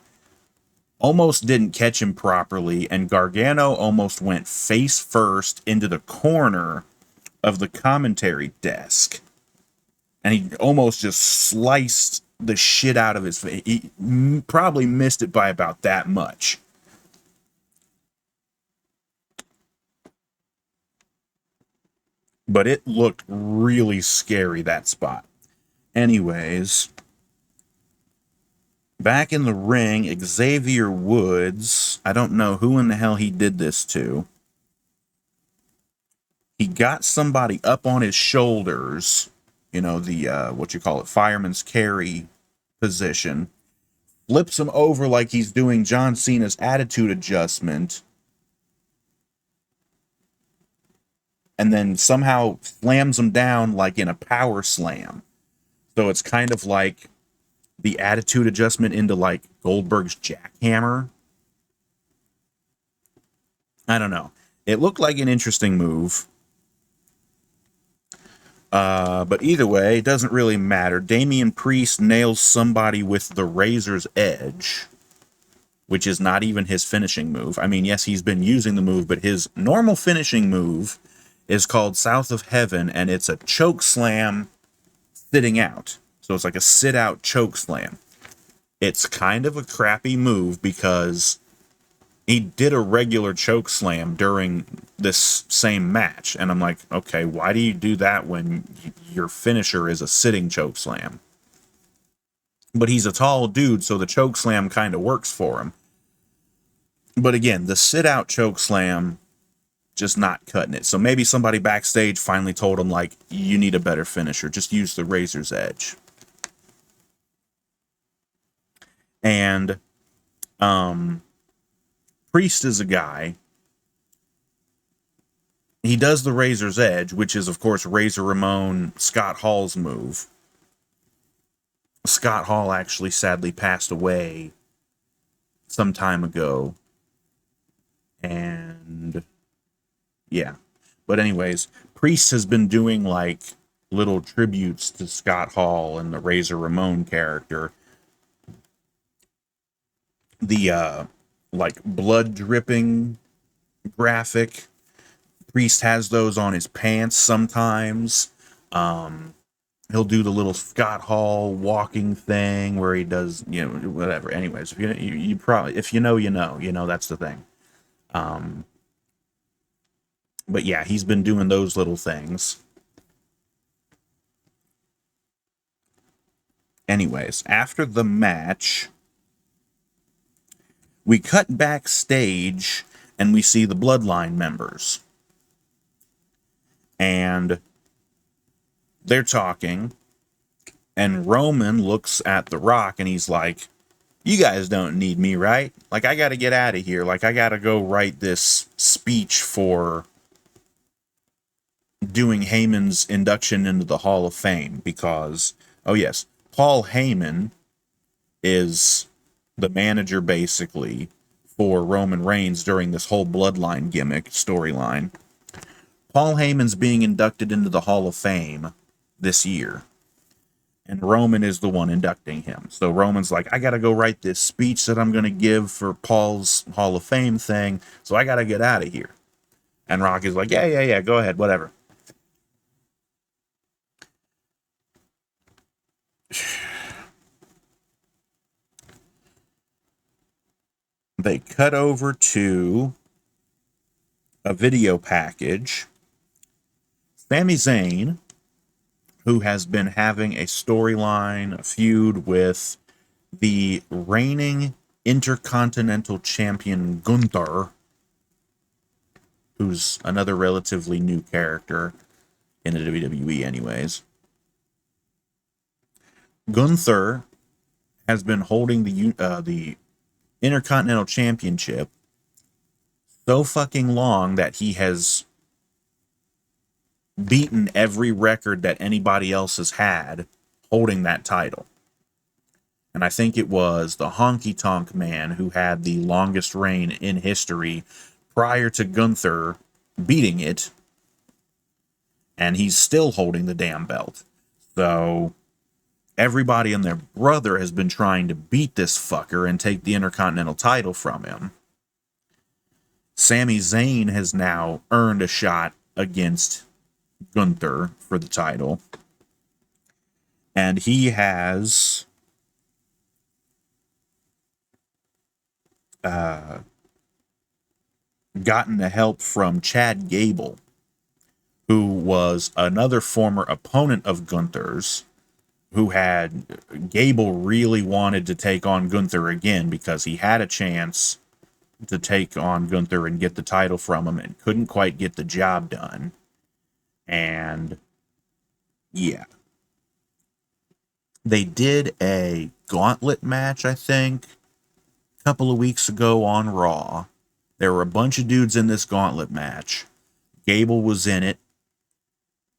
almost didn't catch him properly, and Gargano almost went face first into the corner of the commentary desk. And he almost just sliced the shit out of his face. He probably missed it by about that much. But it looked really scary, that spot. Anyways, Back in the ring, Xavier Woods, I don't know who in the hell he did this to. He got somebody up on his shoulders, you know, the, what you call it, fireman's carry position, flips him over like he's doing John Cena's attitude adjustment, and then somehow slams him down like in a power slam. So it's kind of like the attitude adjustment into like Goldberg's jackhammer. I don't know. It looked like an interesting move. But either way, it doesn't really matter. Damian Priest nails somebody with the Razor's Edge, which is not even his finishing move. I mean, yes, he's been using the move, but his normal finishing move is called South of Heaven, and it's a choke slam sitting out. So it's like a sit out choke slam. It's kind of a crappy move because he did a regular choke slam during this same match. And I'm like, okay, why do you do that when your finisher is a sitting choke slam? But he's a tall dude, so the choke slam kind of works for him. But again, the sit out choke slam, just not cutting it. So maybe somebody backstage finally told him, like, you need a better finisher. Just use the Razor's Edge. And Priest is a guy. He does the Razor's Edge, which is, of course, Razor Ramon Scott Hall's move. Scott Hall actually sadly passed away some time ago. And yeah. But anyways, Priest has been doing like little tributes to Scott Hall and the Razor Ramon character. The like blood dripping graphic, Priest has those on his pants sometimes. He'll do the little Scott Hall walking thing where he does, you know, whatever. Anyways, if you probably, if you know, that's the thing. But yeah, he's been doing those little things. Anyways, after the match, we cut backstage and we see the Bloodline members. And they're talking. And Roman looks at The Rock and he's like, you guys don't need me, right? Like, I got to get out of here. Like, I got to go write this speech for doing Heyman's induction into the Hall of Fame because, oh yes, Paul Heyman is the manager basically for Roman Reigns during this whole Bloodline gimmick storyline. Paul Heyman's being inducted into the Hall of Fame this year. And Roman is the one inducting him. So Roman's like, I got to go write this speech that I'm going to give for Paul's Hall of Fame thing. So I got to get out of here. And Rock is like, yeah, go ahead, whatever. They cut over to a video package. Sami Zayn, who has been having a storyline, a feud with the reigning Intercontinental Champion Gunther, who's another relatively new character in the WWE anyways. Gunther has been holding the Intercontinental Championship so fucking long that he has beaten every record that anybody else has had holding that title. And I think it was the Honky Tonk Man who had the longest reign in history prior to Gunther beating it. And he's still holding the damn belt. So everybody and their brother has been trying to beat this fucker and take the Intercontinental title from him. Sami Zayn has now earned a shot against Gunther for the title. And he has gotten the help from Chad Gable, who was another former opponent of Gunther's, who had Gable really wanted to take on Gunther again because he had a chance to take on Gunther and get the title from him and couldn't quite get the job done. And yeah, they did a gauntlet match, I think, a couple of weeks ago on Raw. There were a bunch of dudes in this gauntlet match. Gable was in it,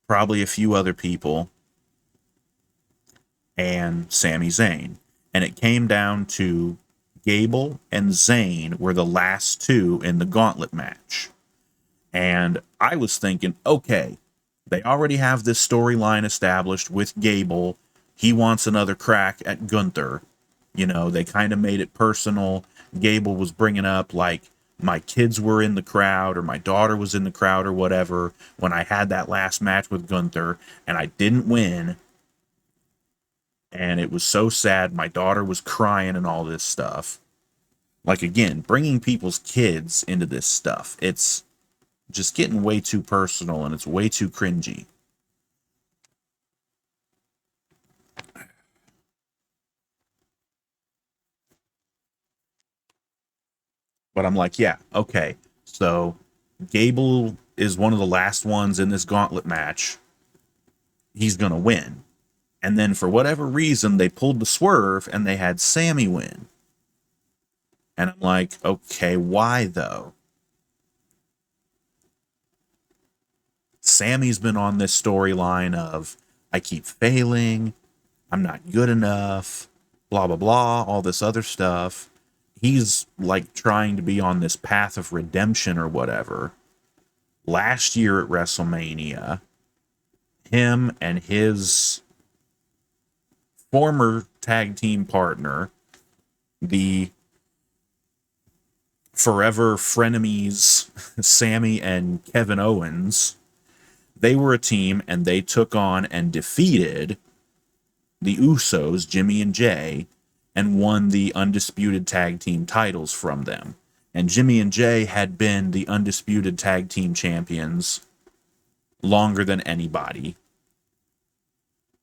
probably a few other people, and Sami Zayn. And it came down to Gable and Zayn were the last two in the gauntlet match. And I was thinking, okay, they already have this storyline established with Gable. He wants another crack at Gunther. You know, they kind of made it personal. Gable was bringing up, like, my kids were in the crowd or my daughter was in the crowd or whatever when I had that last match with Gunther and I didn't win. And it was so sad. My daughter was crying and all this stuff. Like, again, bringing people's kids into this stuff. It's just getting way too personal and it's way too cringy. But I'm like, yeah, okay. So Gable is one of the last ones in this gauntlet match. He's going to win. And then for whatever reason, they pulled the swerve and they had Sami win. And I'm like, okay, why though? Sami's been on this storyline of, I keep failing, I'm not good enough, blah, blah, blah, all this other stuff. He's like trying to be on this path of redemption or whatever. Last year at WrestleMania, him and his former tag team partner, the forever frenemies Sami and Kevin Owens, they were a team and they took on and defeated the Usos, Jimmy and Jay, and won the undisputed tag team titles from them. And Jimmy and Jay had been the undisputed tag team champions longer than anybody.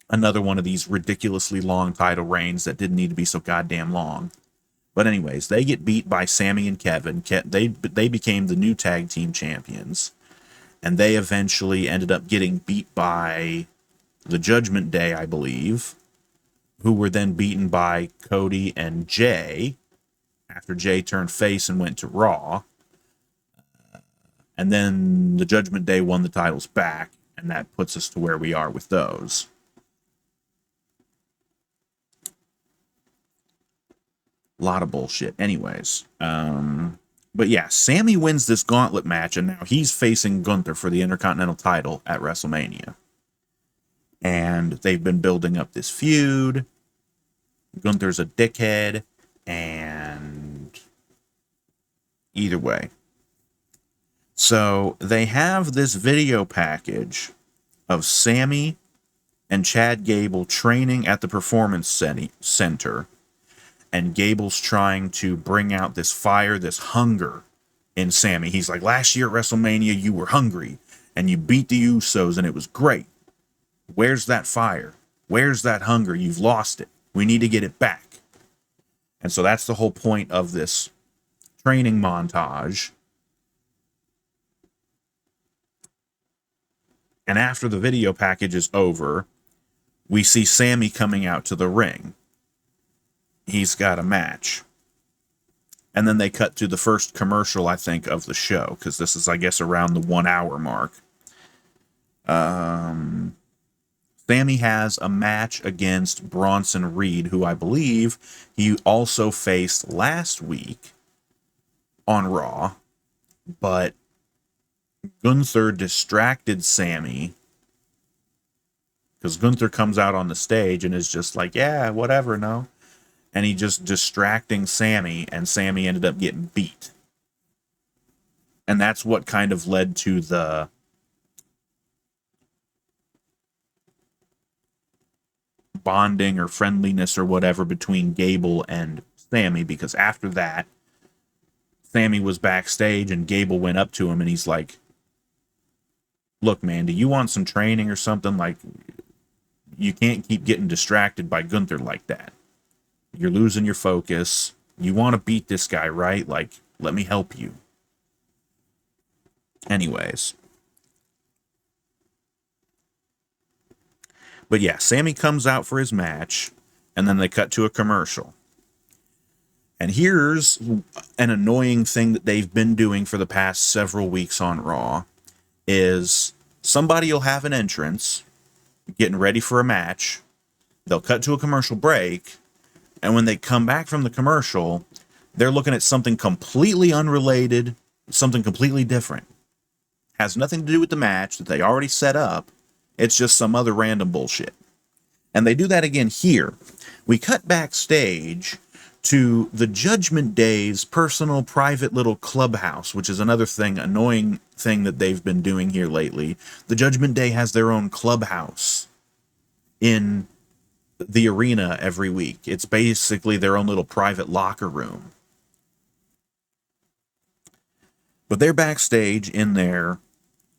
Another one of these ridiculously long title reigns that didn't need to be so goddamn long. But anyways, they get beat by Sami and Kevin. They became the new tag team champions. And they eventually ended up getting beat by the Judgment Day, I believe, who were then beaten by Cody and Jay after Jay turned face and went to Raw. And then the Judgment Day won the titles back, and that puts us to where we are with those. A lot of bullshit. Anyways, but yeah, Sami wins this gauntlet match, and now he's facing Gunther for the Intercontinental title at WrestleMania. And they've been building up this feud. Gunther's a dickhead, and either way. So they have this video package of Sami and Chad Gable training at the Performance Center. And Gable's trying to bring out this fire, this hunger in Sami. He's like, last year at WrestleMania, you were hungry and you beat the Usos and it was great. Where's that fire? Where's that hunger? You've lost it. We need to get it back. And so that's the whole point of this training montage. And after the video package is over, we see Sami coming out to the ring. He's got a match. And then they cut to the first commercial, I think, of the show, because this is, I guess, around the 1 hour mark. Sami has a match against Bronson Reed, who I believe he also faced last week on Raw, but Gunther distracted Sami, because Gunther comes out on the stage and is just like, yeah, whatever, no. And he just distracting Sami, and Sami ended up getting beat. And that's what kind of led to the bonding or friendliness or whatever between Gable and Sami, because after that, Sami was backstage and Gable went up to him and he's like, look, man, do you want some training or something? Like, you can't keep getting distracted by Gunther like that. You're losing your focus. You want to beat this guy, right? Like, let me help you. Anyways. But yeah, Sammy comes out for his match, and then they cut to a commercial. And here's an annoying thing that they've been doing for the past several weeks on Raw, is somebody will have an entrance, getting ready for a match. They'll cut to a commercial break, and when they come back from the commercial, they're looking at something completely unrelated, something completely different. Has nothing to do with the match that they already set up. It's just some other random bullshit. And they do that again here. We cut backstage to the Judgment Day's personal private little clubhouse, which is another annoying thing that they've been doing here lately. The Judgment Day has their own clubhouse in the arena every week. It's basically their own little private locker room. But they're backstage in their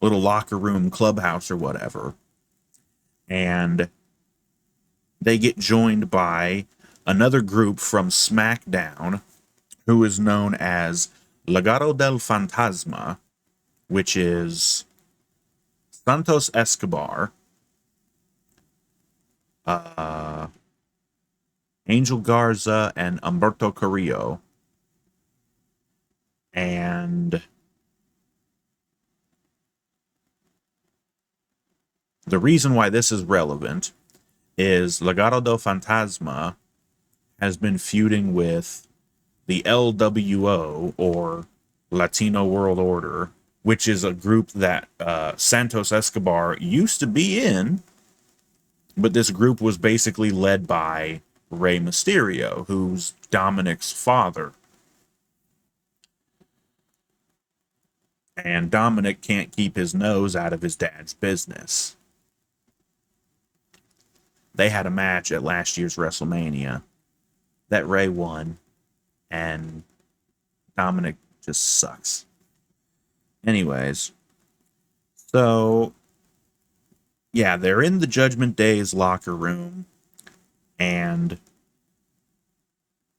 little locker room clubhouse or whatever. And they get joined by another group from SmackDown who is known as Legado del Fantasma, which is Santos Escobar, Angel Garza, and Humberto Carrillo. And the reason why this is relevant is Legado del Fantasma has been feuding with the LWO, or Latino World Order, which is a group that Santos Escobar used to be in, but this group was basically led by Rey Mysterio, who's Dominic's father. And Dominic can't keep his nose out of his dad's business. They had a match at last year's WrestleMania that Rey won, and Dominic just sucks. Anyways, so yeah, they're in the Judgment Day's locker room, and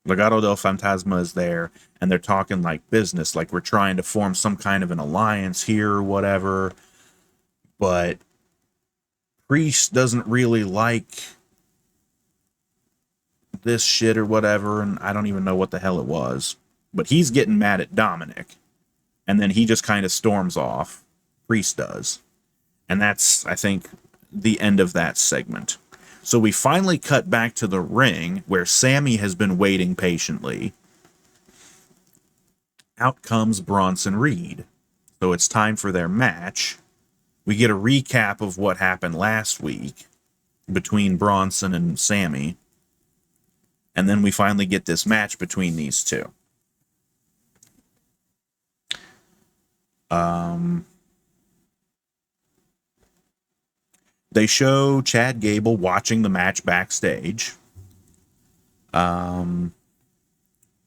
Legado del Fantasma is there, and they're talking like business, like we're trying to form some kind of an alliance here or whatever, but Priest doesn't really like this shit or whatever, and I don't even know what the hell it was, but he's getting mad at Dominic, and then he just kind of storms off. Priest does. And that's, I think, the end of that segment. So we finally cut back to the ring, where Sammy has been waiting patiently. Out comes Bronson Reed. So it's time for their match. We get a recap of what happened last week between Bronson and Sammy. And then we finally get this match between these two. They show Chad Gable watching the match backstage.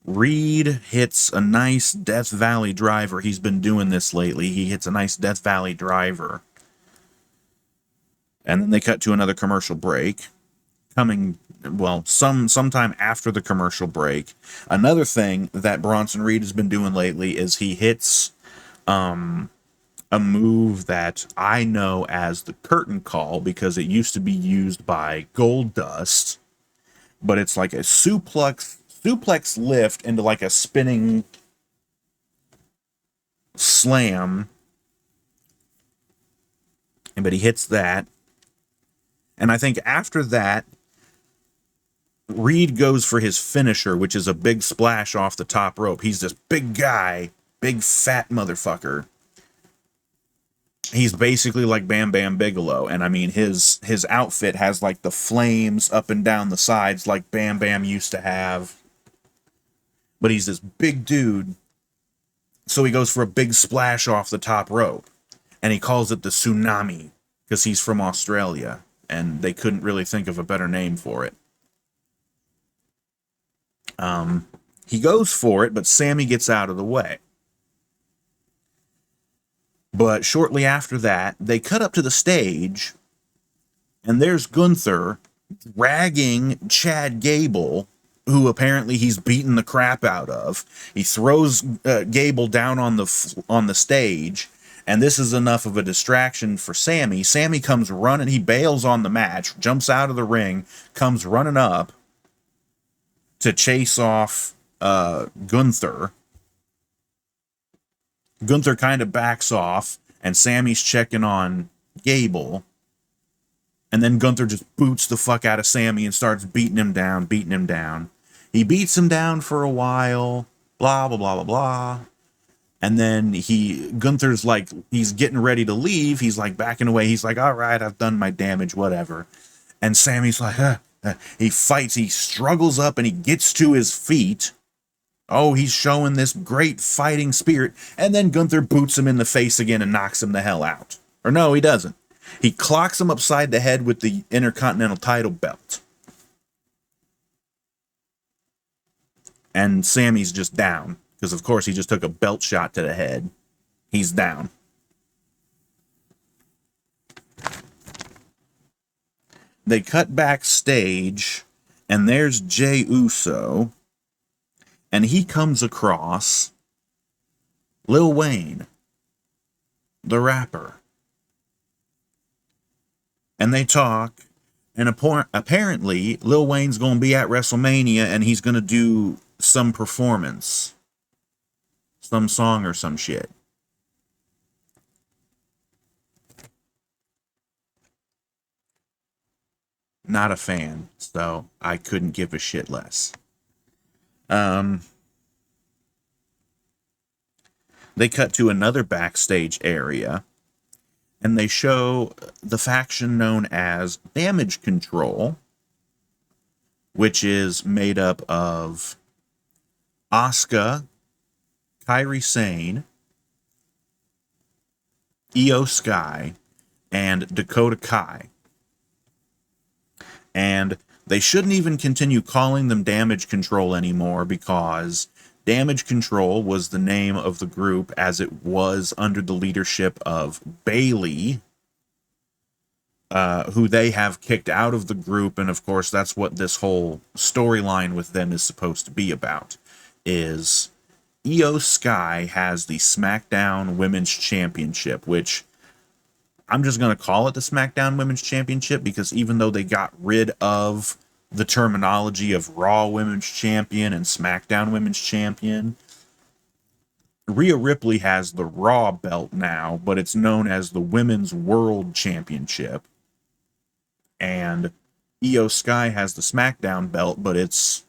Reed hits a nice Death Valley driver. He's been doing this lately. He hits a nice Death Valley driver. And then they cut to another commercial break. Sometime after the commercial break. Another thing that Bronson Reed has been doing lately is he hits a move that I know as the curtain call, because it used to be used by Goldust, but it's like a suplex lift into like a spinning slam. But he hits that. And I think after that, Reed goes for his finisher, which is a big splash off the top rope. He's this big guy, big fat motherfucker. He's basically like Bam Bam Bigelow. And I mean, his outfit has like the flames up and down the sides like Bam Bam used to have. But he's this big dude. So he goes for a big splash off the top rope. And he calls it the Tsunami, because he's from Australia. And they couldn't really think of a better name for it. He goes for it, but Sammy gets out of the way. But shortly after that, they cut up to the stage, And there's Gunther dragging Chad Gable, who apparently he's beaten the crap out of. He throws Gable down on the stage, and this is enough of a distraction for Sammy. Sammy comes running, he bails on the match, jumps out of the ring, comes running up to chase off Gunther. Gunther kind of backs off, and Sammy's checking on Gable. And then Gunther just boots the fuck out of Sammy and starts beating him down, beating him down. He beats him down for a while, blah, blah, blah, blah, blah. And then Gunther's like, he's getting ready to leave. He's like backing away. He's like, all right, I've done my damage, whatever. And Sammy's like, he fights, he struggles up and he gets to his feet. Oh, he's showing this great fighting spirit. And then Gunther boots him in the face again and knocks him the hell out. Or no, he doesn't. He clocks him upside the head with the Intercontinental title belt. And Sammy's just down. Because, of course, he just took a belt shot to the head. He's down. They cut backstage, and there's Jey Uso. And he comes across Lil Wayne, the rapper. And they talk, and apparently Lil Wayne's going to be at WrestleMania, and he's going to do some performance. Some song or some shit. Not a fan, so I couldn't give a shit less. They cut to another backstage area, and they show the faction known as Damage Control, which is made up of Asuka, Kairi Sane, Io Sky, and Dakota Kai. And they shouldn't even continue calling them Damage Control anymore, because Damage Control was the name of the group as it was under the leadership of Bayley, who they have kicked out of the group. And of course, that's what this whole storyline with them is supposed to be about, is Io Sky has the SmackDown Women's Championship, which I'm just going to call it the SmackDown Women's Championship, because even though they got rid of the terminology of Raw Women's Champion and SmackDown Women's Champion, Rhea Ripley has the Raw belt now, but it's known as the Women's World Championship. And Io Sky has the SmackDown belt, but it's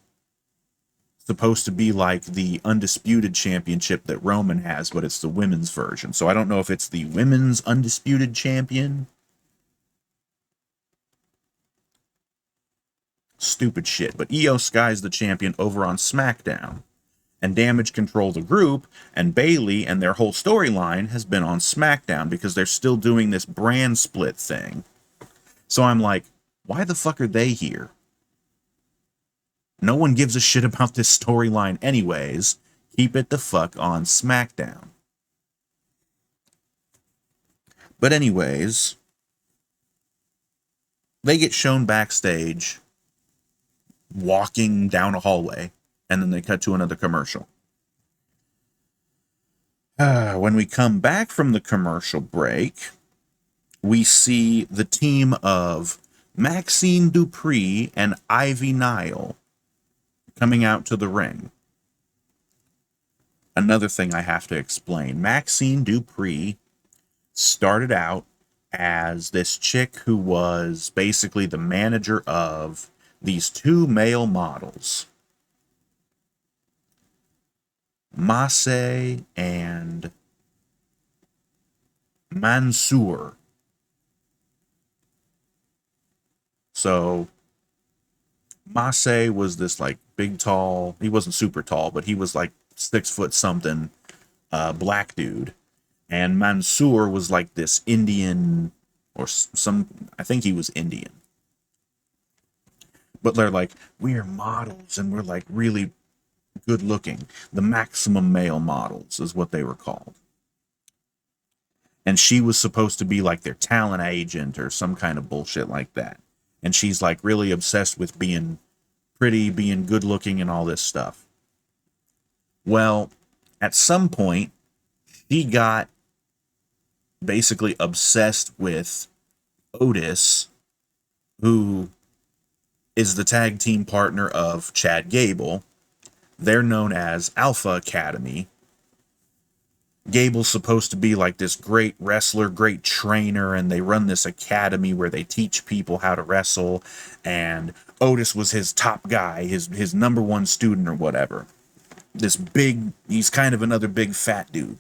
supposed to be like the Undisputed Championship that Roman has, but it's the women's version. So I don't know if it's the Women's Undisputed Champion. Stupid shit. But Io Sky's the champion over on SmackDown. And Damage Control, the group, and Bayley and their whole storyline has been on SmackDown, because they're still doing this brand split thing. So I'm like, why the fuck are they here? No one gives a shit about this storyline anyways. Keep it the fuck on SmackDown. But anyways, they get shown backstage walking down a hallway, and then they cut to another commercial. When we come back from the commercial break, we see the team of Maxine Dupree and Ivy Nile coming out to the ring. Another thing I have to explain. Maxine Dupree started out as this chick who was basically the manager of these two male models, Massey and Mansoor. So Massey was this like big, tall, he wasn't super tall, but he was like 6 foot something, black dude. And Mansoor was like this Indian, or I think he was Indian. But they're like, we're models and we're like really good looking. The maximum male models is what they were called. And she was supposed to be like their talent agent or some kind of bullshit like that. And she's like really obsessed with being pretty, being good looking, and all this stuff. Well, at some point, she got basically obsessed with Otis, who is the tag team partner of Chad Gable. They're known as Alpha Academy. Gable's supposed to be like this great wrestler, great trainer, and they run this academy where they teach people how to wrestle. And Otis was his top guy, his number one student or whatever. This big, he's kind of another big fat dude,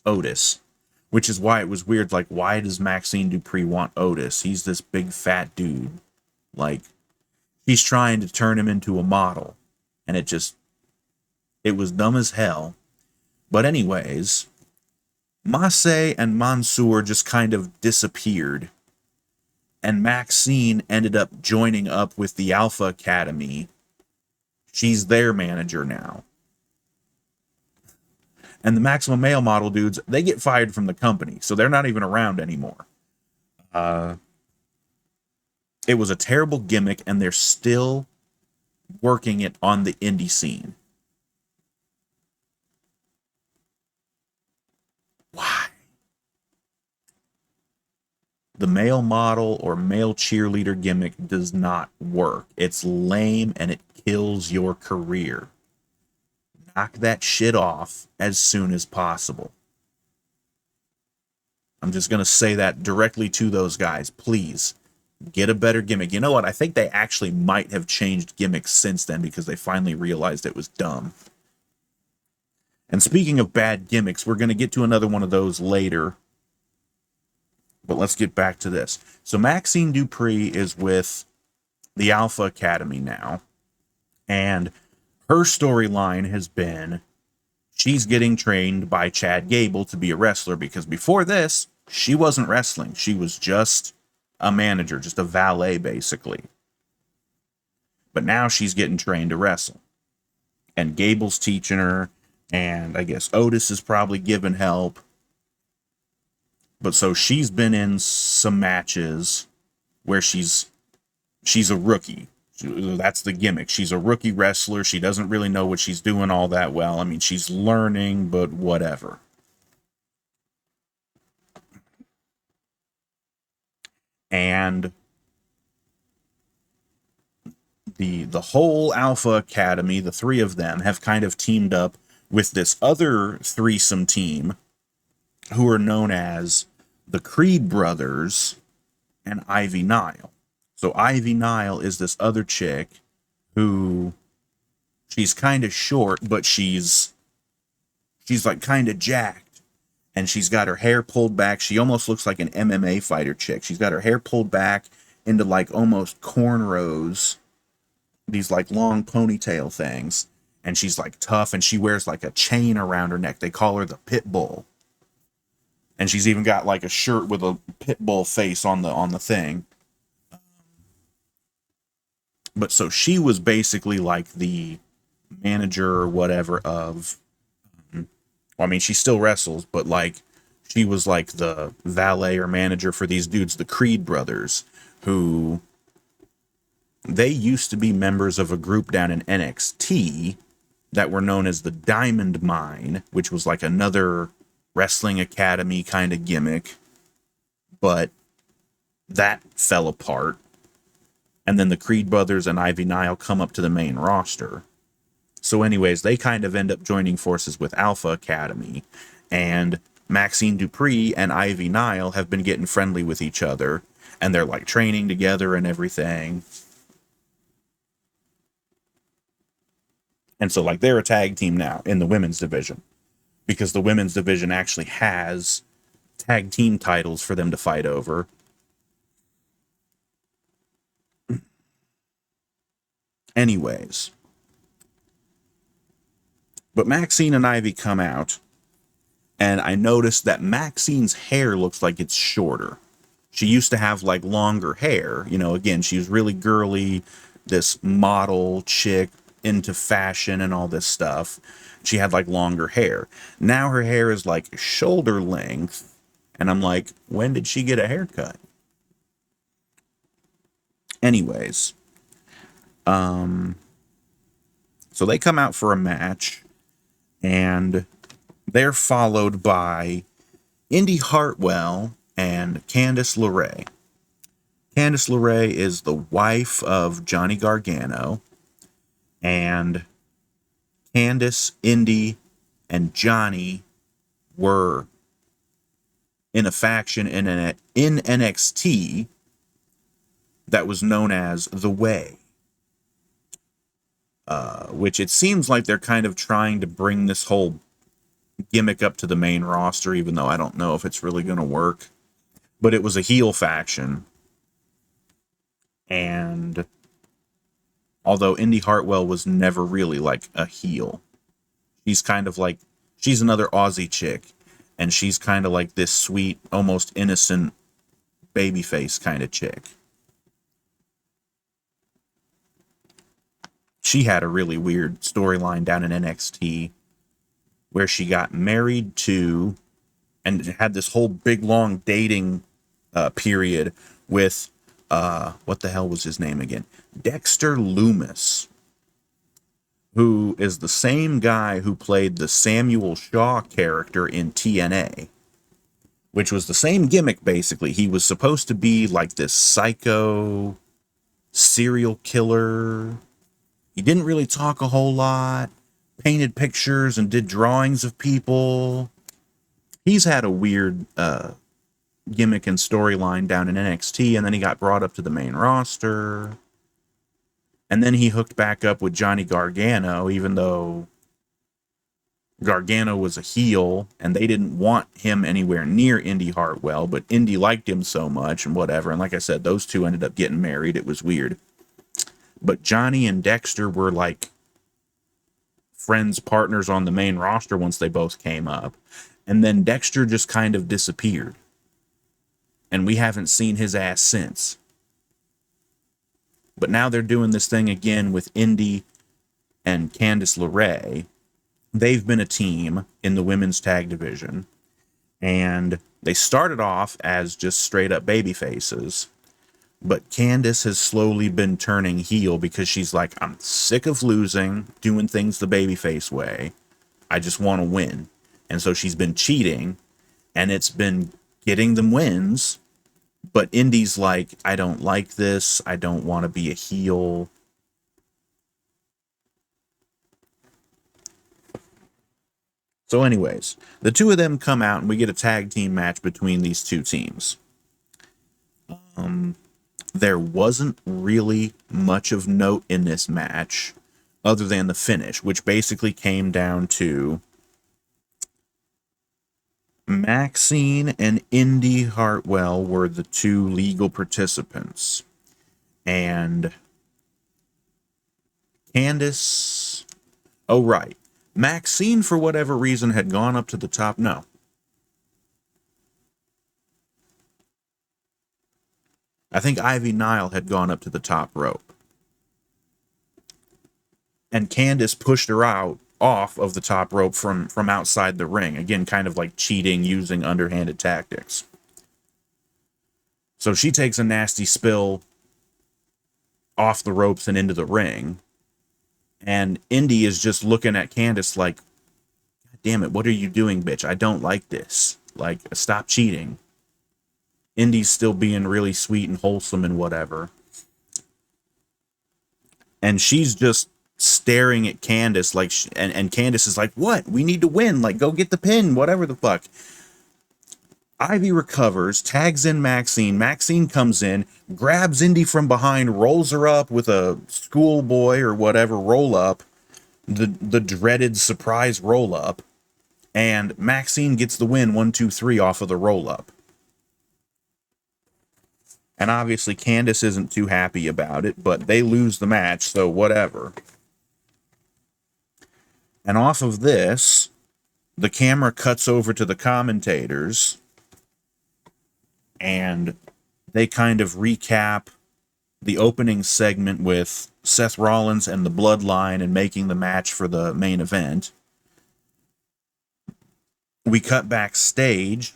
Otis. Which is why it was weird. Like, why does Maxine Dupree want Otis? He's this big fat dude. Like, he's trying to turn him into a model. And it was dumb as hell. But anyways, Massey and Mansoor just kind of disappeared. And Maxine ended up joining up with the Alpha Academy. She's their manager now. And the Maximum Male Model dudes, they get fired from the company, so they're not even around anymore. It was a terrible gimmick, and they're still working it on the indie scene. Why? The male model or male cheerleader gimmick does not work. It's lame and it kills your career. Knock that shit off as soon as possible. I'm just going to say that directly to those guys. Please, get a better gimmick. You know what? I think they actually might have changed gimmicks since then because they finally realized it was dumb. And speaking of bad gimmicks, we're going to get to another one of those later. But let's get back to this. So Maxine Dupree is with the Alpha Academy now. And her storyline has been she's getting trained by Chad Gable to be a wrestler, because before this, she wasn't wrestling. She was just a manager, just a valet, basically. But now she's getting trained to wrestle. And Gable's teaching her, and I guess Otis is probably giving help. But so she's been in some matches where she's a rookie. That's the gimmick. She's a rookie wrestler. She doesn't really know what she's doing all that well. I mean, she's learning, but whatever. And the whole Alpha Academy, the three of them, have kind of teamed up with this other threesome team who are known as the Creed Brothers and Ivy Nile. So Ivy Nile is this other chick who, she's kind of short, but she's like kind of jacked. And she's got her hair pulled back. She almost looks like an MMA fighter chick. She's got her hair pulled back into like almost cornrows, these like long ponytail things. And she's like tough, and she wears like a chain around her neck. They call her the Pit Bull. And she's even got like a shirt with a pit bull face on the thing. But so she was basically like the manager or whatever of, well, I mean, she still wrestles, but like she was like the valet or manager for these dudes, the Creed Brothers, who they used to be members of a group down in NXT that were known as the Diamond Mine, which was like another wrestling academy kind of gimmick, but that fell apart. And then the Creed Brothers and Ivy Nile come up to the main roster. So anyways, they kind of end up joining forces with Alpha Academy, and Maxine Dupree and Ivy Nile have been getting friendly with each other, and they're like training together and everything. And so like they're a tag team now in the women's division, because the women's division actually has tag team titles for them to fight over. Anyways, but Maxine and Ivy come out, and I noticed that Maxine's hair looks like it's shorter. She used to have like longer hair. You know, again, she was really girly, this model chick into fashion and all this stuff. She had like longer hair. Now her hair is like shoulder length, And I'm like, when did she get a haircut? Anyways, so they come out for a match, and they're followed by Indy Hartwell and Candice LeRae. Candice LeRae is the wife of Johnny Gargano, and Candice, Indy, and Johnny were in a faction in NXT that was known as The Way, which it seems like they're kind of trying to bring this whole gimmick up to the main roster, even though I don't know if it's really going to work. But it was a heel faction. And although Indy Hartwell was never really like a heel, she's kind of like, she's another Aussie chick. And she's kind of like this sweet, almost innocent babyface kind of chick. She had a really weird storyline down in NXT where she got married to and had this whole big long dating period with what the hell was his name again? Dexter Lumis, who is the same guy who played the Samuel Shaw character in TNA, which was the same gimmick basically. He was supposed to be like this psycho serial killer. He didn't really talk a whole lot, painted pictures and did drawings of people. He's had a weird gimmick and storyline down in NXT, and then he got brought up to the main roster. And then he hooked back up with Johnny Gargano, even though Gargano was a heel, and they didn't want him anywhere near Indy Hartwell, but Indy liked him so much and whatever. And like I said, those two ended up getting married. It was weird. But Johnny and Dexter were like friends, partners on the main roster once they both came up. And then Dexter just kind of disappeared. And we haven't seen his ass since. But now they're doing this thing again with Indy and Candice LeRae. They've been a team in the women's tag division. And they started off as just straight up baby faces. But Candice has slowly been turning heel because she's like, I'm sick of losing, doing things the babyface way. I just want to win. And so she's been cheating, and it's been getting them wins. But Indy's like, I don't like this. I don't want to be a heel. So anyways, the two of them come out, and we get a tag team match between these two teams. There wasn't really much of note in this match other than the finish, which basically came down to Maxine and Indy Hartwell were the two legal participants. And Candice... Oh, right. Maxine, for whatever reason, had gone up to the top. No. I think Ivy Nile had gone up to the top rope. And Candice pushed her off of the top rope from outside the ring. Again, kind of like cheating, using underhanded tactics. So she takes a nasty spill off the ropes and into the ring. And Indy is just looking at Candice like, God damn it, what are you doing, bitch? I don't like this. Like, stop cheating. Indy's still being really sweet and wholesome and whatever. And she's just staring at Candice like, and Candice is like, what? We need to win. Like, go get the pin, whatever the fuck. Ivy recovers, tags in Maxine. Maxine comes in, grabs Indy from behind, rolls her up with a schoolboy or whatever roll up, the dreaded surprise roll up, and Maxine gets the win 1-2-3 off of the roll up. And obviously Candice isn't too happy about it, but they lose the match, so whatever. And off of this, the camera cuts over to the commentators, and they kind of recap the opening segment with Seth Rollins and the Bloodline and making the match for the main event. We cut backstage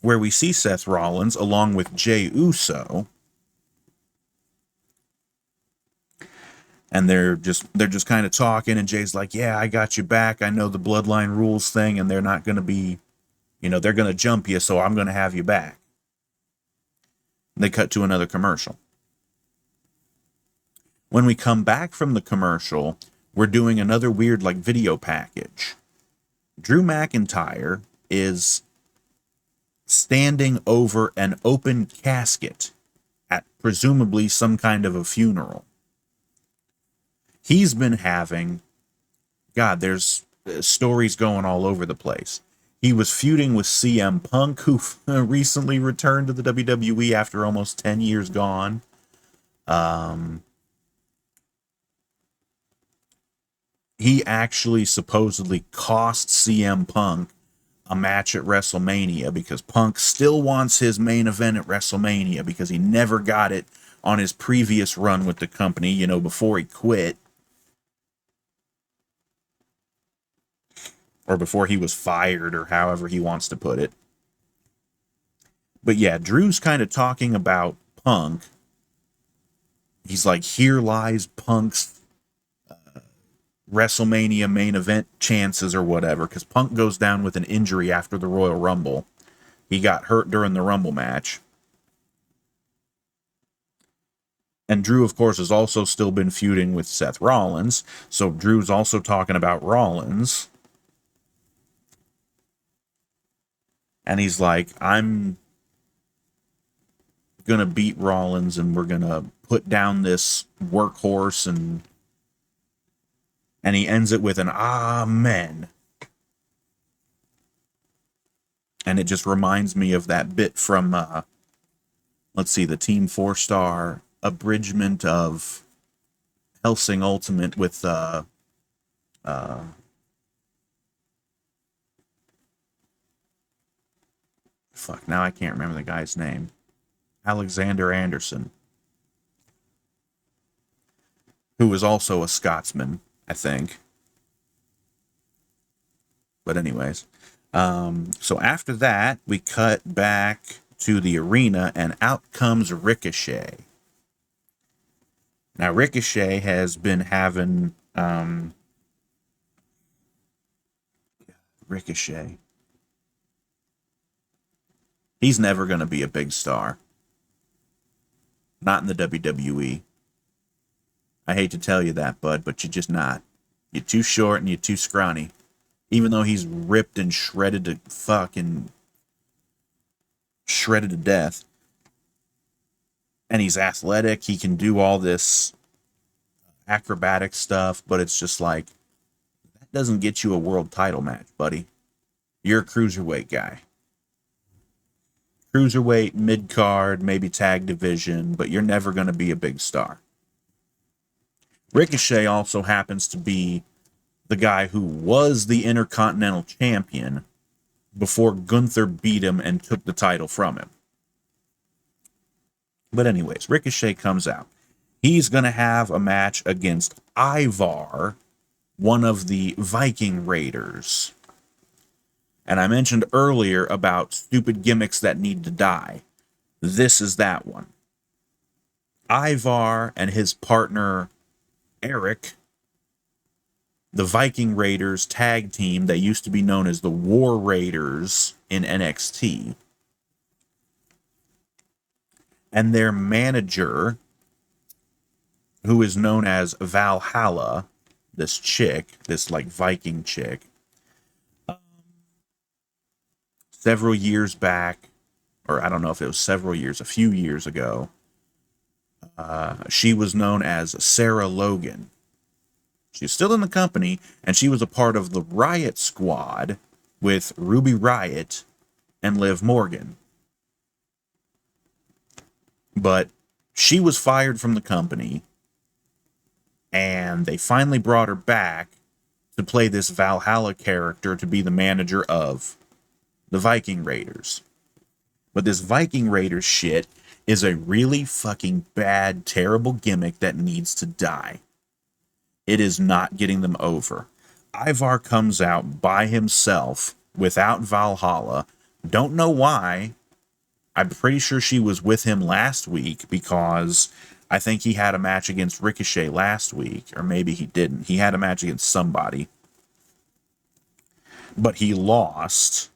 where we see Seth Rollins along with Jey Uso, and they're just kind of talking, and Jay's like, "Yeah, I got you back. I know the bloodline rules thing, and they're not going to be, they're going to jump you, so I'm going to have you back." They cut to another commercial. When we come back from the commercial, we're doing another weird video package. Drew McIntyre is standing over an open casket at presumably some kind of a funeral. He's been having, God, there's stories going all over the place. He was feuding with CM Punk, who recently returned to the WWE after almost 10 years gone. He actually supposedly cost CM Punk a match at WrestleMania because Punk still wants his main event at WrestleMania because he never got it on his previous run with the company, before he quit. Or before he was fired, or however he wants to put it. But yeah, Drew's kind of talking about Punk. He's like, here lies Punk's WrestleMania main event chances or whatever, because Punk goes down with an injury after the Royal Rumble. He got hurt during the Rumble match. And Drew, of course, has also still been feuding with Seth Rollins, so Drew's also talking about Rollins. And he's like, I'm going to beat Rollins, and we're going to put down this workhorse, and he ends it with an amen. And it just reminds me of that bit from, let's see, the Team 4-Star abridgment of Helsing Ultimate with, fuck, now I can't remember the guy's name. Alexander Anderson, who was also a Scotsman, I think. But anyways, so after that, we cut back to the arena, and out comes Ricochet. Now, Ricochet has been having, Ricochet. He's never going to be a big star. Not in the WWE. I hate to tell you that, bud, but you're just not. You're too short and you're too scrawny. Even though he's ripped and shredded to fucking shredded to death. And he's athletic. He can do all this acrobatic stuff, but it's just like, that doesn't get you a world title match, buddy. You're a cruiserweight guy. Cruiserweight, mid-card, maybe tag division, but you're never going to be a big star. Ricochet also happens to be the guy who was the Intercontinental Champion before Gunther beat him and took the title from him. But anyways, Ricochet comes out. He's going to have a match against Ivar, one of the Viking Raiders. And I mentioned earlier about stupid gimmicks that need to die. This is that one. Ivar and his partner, Eric, the Viking Raiders tag team that used to be known as the War Raiders in NXT. And their manager, who is known as Valhalla, this chick, this Viking chick, several years back, or I don't know if it was several years, a few years ago, she was known as Sarah Logan. She's still in the company, and she was a part of the Riot Squad with Ruby Riott and Liv Morgan. But she was fired from the company, and they finally brought her back to play this Valhalla character to be the manager of the Viking Raiders. But this Viking Raiders shit is a really fucking bad, terrible gimmick that needs to die. It is not getting them over. Ivar comes out by himself without Valhalla, Don't know why. I'm pretty sure she was with him last week because I think he had a match against Ricochet last week, or maybe he didn't. He had a match against somebody, but he lost.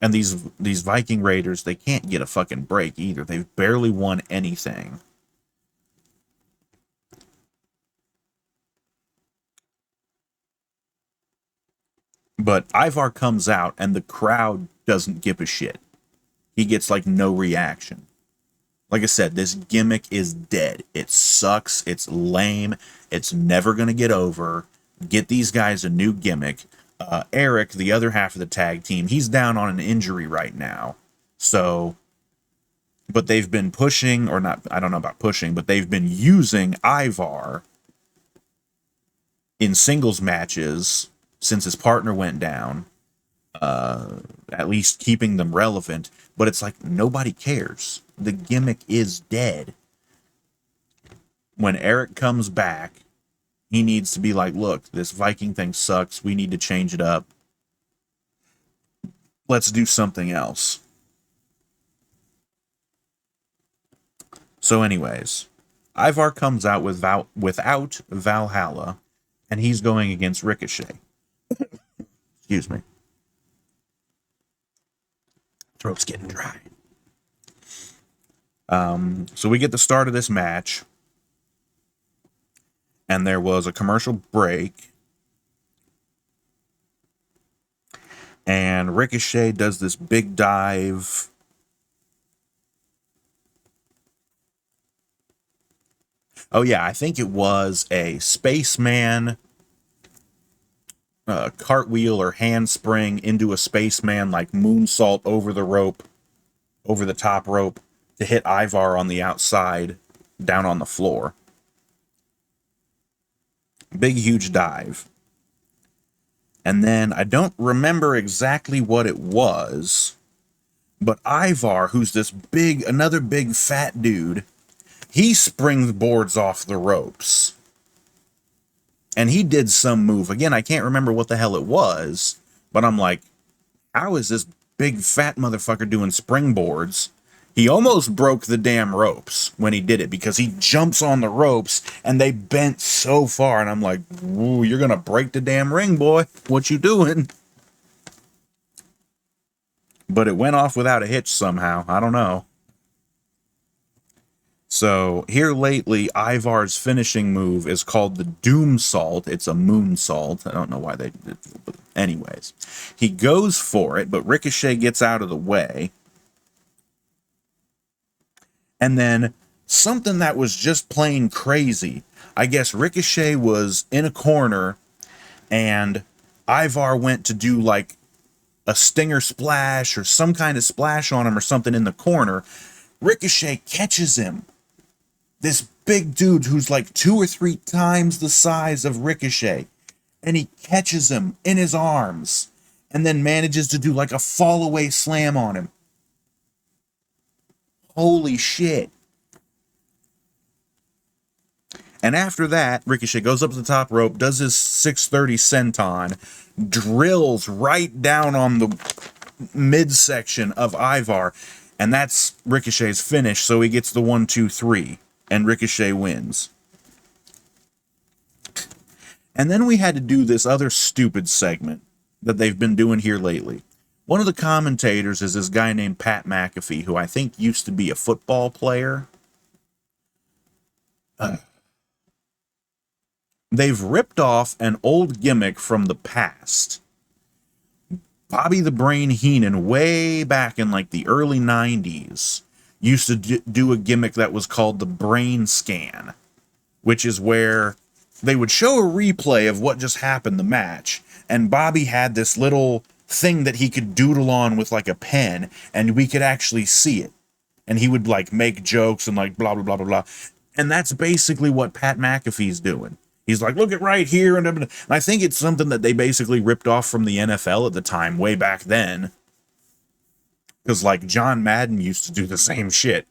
And these Viking Raiders, they can't get a fucking break either. They've barely won anything. But Ivar comes out and the crowd doesn't give a shit. He gets like no reaction. Like I said, this gimmick is dead. It sucks. It's lame. It's never going to get over. Get these guys a new gimmick. Eric, the other half of the tag team, he's down on an injury right now. So, but they've been pushing, or not, I don't know about pushing, but they've been using Ivar in singles matches since his partner went down. At least keeping them relevant. But it's like, nobody cares. The gimmick is dead. When Eric comes back, he needs to be like, look, this Viking thing sucks. We need to change it up. Let's do something else. So anyways, Ivar comes out without Valhalla, and he's going against Ricochet. Excuse me. Throat's getting dry. So we get the start of this match, and there was a commercial break, and Ricochet does this big dive. Oh yeah, I think it was a spaceman cartwheel or handspring into a spaceman, like moonsault over the rope, over the top rope, to hit Ivar on the outside, down on the floor. Big, huge dive. And then, I don't remember exactly what it was, but Ivar, who's this big, another big fat dude, he springboards off the ropes. And he did some move. Again, I can't remember what the hell it was, but I'm like, how is this big fat motherfucker doing springboards? He almost broke the damn ropes when he did it, because he jumps on the ropes and they bent so far, and I'm like, ooh, you're gonna break the damn ring, boy. What you doing? But it went off without a hitch somehow. I don't know. So here lately, Ivar's finishing move is called the Doom Salt. It's a moonsault. I don't know why they did it, but anyways. He goes for it, but Ricochet gets out of the way. And then something that was just plain crazy. I guess Ricochet was in a corner and Ivar went to do like a stinger splash or some kind of splash on him or something in the corner. Ricochet catches him. This big dude who's like 2 or 3 times the size of Ricochet. And he catches him in his arms and then manages to do like a fall away slam on him. Holy shit. And after that, Ricochet goes up to the top rope, does his 630 senton, drills right down on the midsection of Ivar, and that's Ricochet's finish, so he gets the 1, 2, 3, and Ricochet wins. And then we had to do this other stupid segment that they've been doing here lately. One of the commentators is this guy named Pat McAfee, who I think used to be a football player. They've ripped off an old gimmick from the past. Bobby the Brain Heenan, way back in like the early 90s, used to do a gimmick that was called the Brain Scan, which is where they would show a replay of what just happened, the match, and Bobby had this little thing that he could doodle on with like a pen, and we could actually see it. And he would like make jokes and like blah, blah, blah, blah, blah. And that's basically what Pat McAfee's doing. He's like, look at right here. And I think it's something that they basically ripped off from the NFL at the time, way back then. Because like John Madden used to do the same shit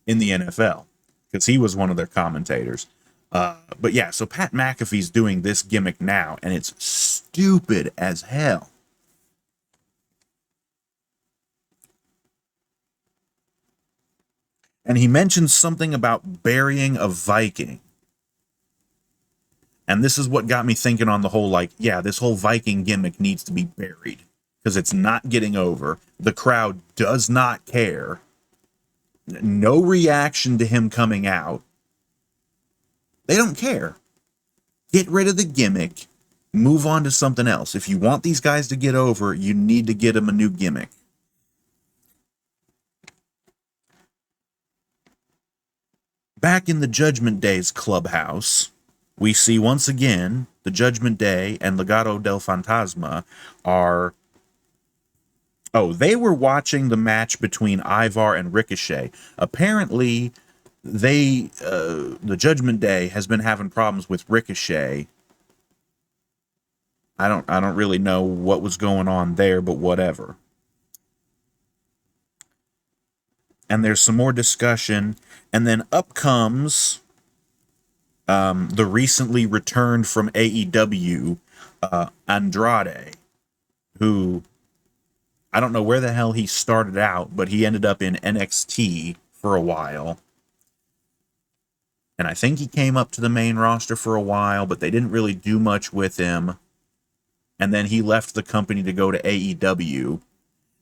in the NFL. Because he was one of their commentators. But yeah, so Pat McAfee's doing this gimmick now, and it's stupid as hell. And he mentions something about burying a Viking. And this is what got me thinking on the whole, like, yeah, this whole Viking gimmick needs to be buried because it's not getting over. The crowd does not care. No reaction to him coming out. They don't care. Get rid of the gimmick. Move on to something else. If you want these guys to get over, you need to get them a new gimmick. Back in the Judgment Day's clubhouse, we see once again the Judgment Day and Legado del Fantasma are... Oh, they were watching the match between Ivar and Ricochet. Apparently, the Judgment Day has been having problems with Ricochet. I don't really know what was going on there, but whatever. And there's some more discussion, and then up comes the recently returned from AEW, Andrade, who, I don't know where the hell he started out, but he ended up in NXT for a while. And I think he came up to the main roster for a while, but they didn't really do much with him. And then he left the company to go to AEW.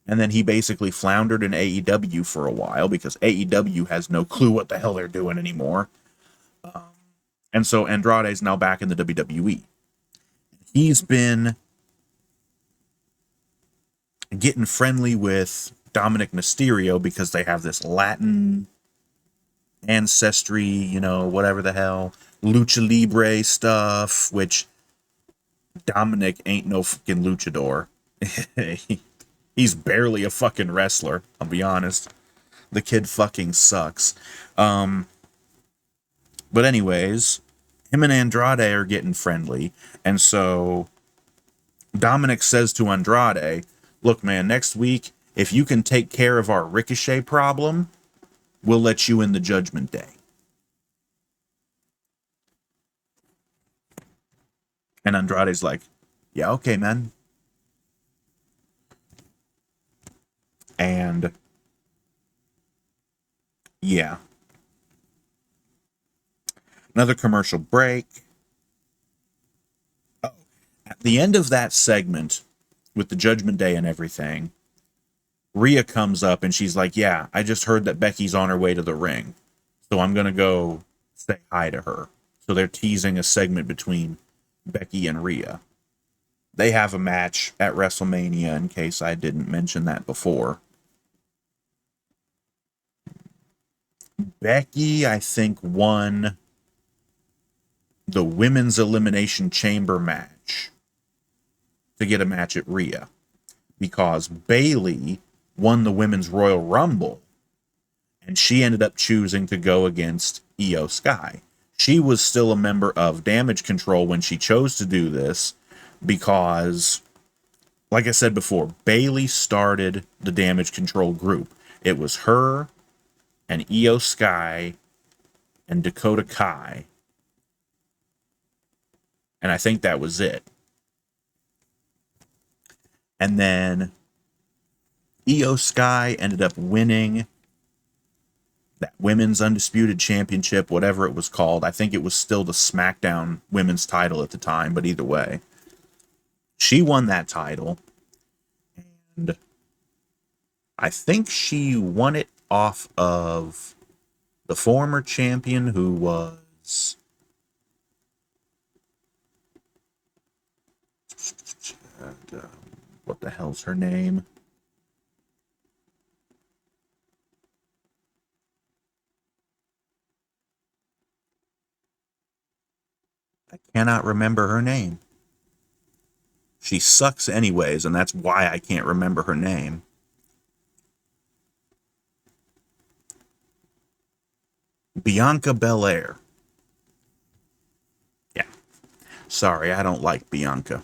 And then he basically floundered in AEW for a while because AEW has no clue what the hell they're doing anymore. And so Andrade is now back in the WWE. He's been getting friendly with Dominic Mysterio because they have this Latin ancestry, you know, whatever the hell, lucha libre stuff, which Dominic ain't no fucking luchador. He's barely a fucking wrestler, I'll be honest. The kid fucking sucks. But anyways, him and Andrade are getting friendly. And so Dominic says to Andrade, look, man, next week, if you can take care of our Ricochet problem, we'll let you in the Judgment Day. And Andrade's like, yeah, okay, man. And yeah. Another commercial break. Oh, at the end of that segment with the Judgment Day and everything, Rhea comes up and she's like, yeah, I just heard that Becky's on her way to the ring. So I'm going to go say hi to her. So they're teasing a segment between Becky and Rhea. They have a match at WrestleMania, in case I didn't mention that before. Becky, I think, won the Women's Elimination Chamber match to get a match at Rhea, because Bayley won the Women's Royal Rumble, and she ended up choosing to go against Io Sky. She was still a member of Damage Control when she chose to do this, because, like I said before, Bayley started the Damage Control group. It was her and Io Sky and Dakota Kai. And I think that was it. And then Io Sky ended up winning that Women's Undisputed Championship, whatever it was called. I think it was still the SmackDown Women's title at the time, but either way. She won that title. And I think she won it off of the former champion, who was... what the hell's her name? I cannot remember her name. She sucks anyways, and that's why I can't remember her name. Bianca Belair. Yeah. Sorry, I don't like Bianca.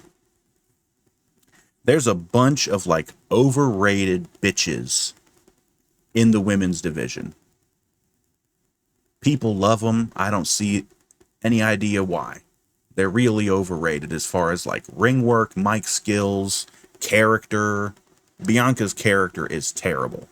There's a bunch of, like, overrated bitches in the women's division. People love them. I don't see any idea why. They're really overrated as far as, like, ring work, mic skills, character. Bianca's character is terrible.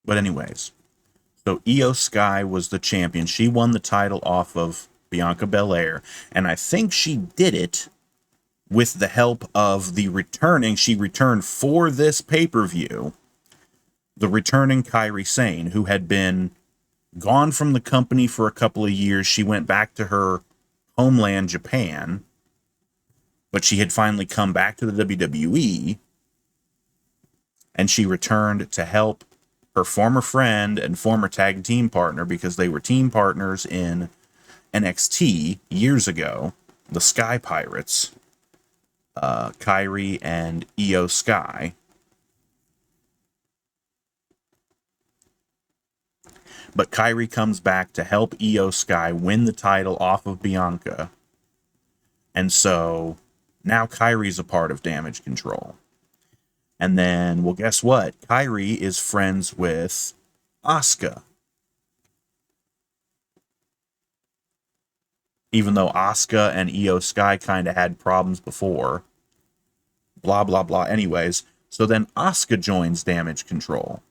But anyways, so Io Sky was the champion. She won the title off of Bianca Belair, and I think she did it with the help of the returning. She returned for this pay-per-view, the returning Kairi Sane, who had been gone from the company for a couple of years. She went back to her homeland, Japan, but she had finally come back to the WWE, and she returned to help her former friend and former tag team partner, because they were team partners in NXT years ago, the Sky Pirates, Kairi and Io Sky. But Kairi comes back to help Io Sky win the title off of Bianca. And so now Kairi's a part of Damage Control. And then, well, guess what? Kairi is friends with Asuka. Even though Asuka and Io Sky kind of had problems before. Blah, blah, blah. Anyways, so then Asuka joins Damage Control.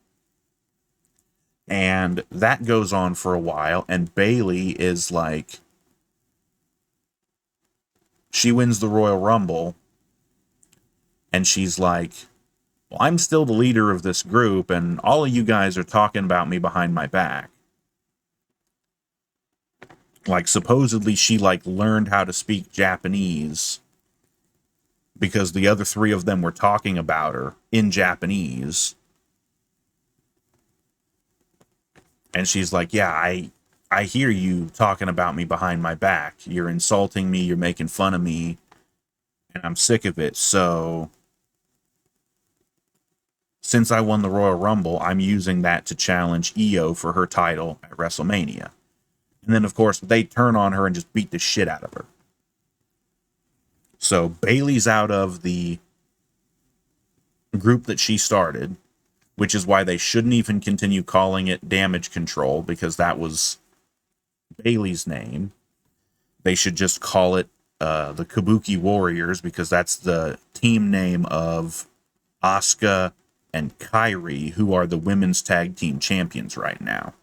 And that goes on for a while, and Bayley is like, she wins the Royal Rumble, and she's like, well, I'm still the leader of this group, and all of you guys are talking about me behind my back. Like, supposedly she, like, learned how to speak Japanese because the other three of them were talking about her in Japanese. And she's like, yeah, I hear you talking about me behind my back. You're insulting me, you're making fun of me, and I'm sick of it. So, since I won the Royal Rumble, I'm using that to challenge Io for her title at WrestleMania. And then, of course, they turn on her and just beat the shit out of her. So, Bayley's out of the group that she started, which is why they shouldn't even continue calling it Damage Control, because that was Bayley's name. They should just call it the Kabuki Warriors, because that's the team name of Asuka and Kairi, who are the women's tag team champions right now.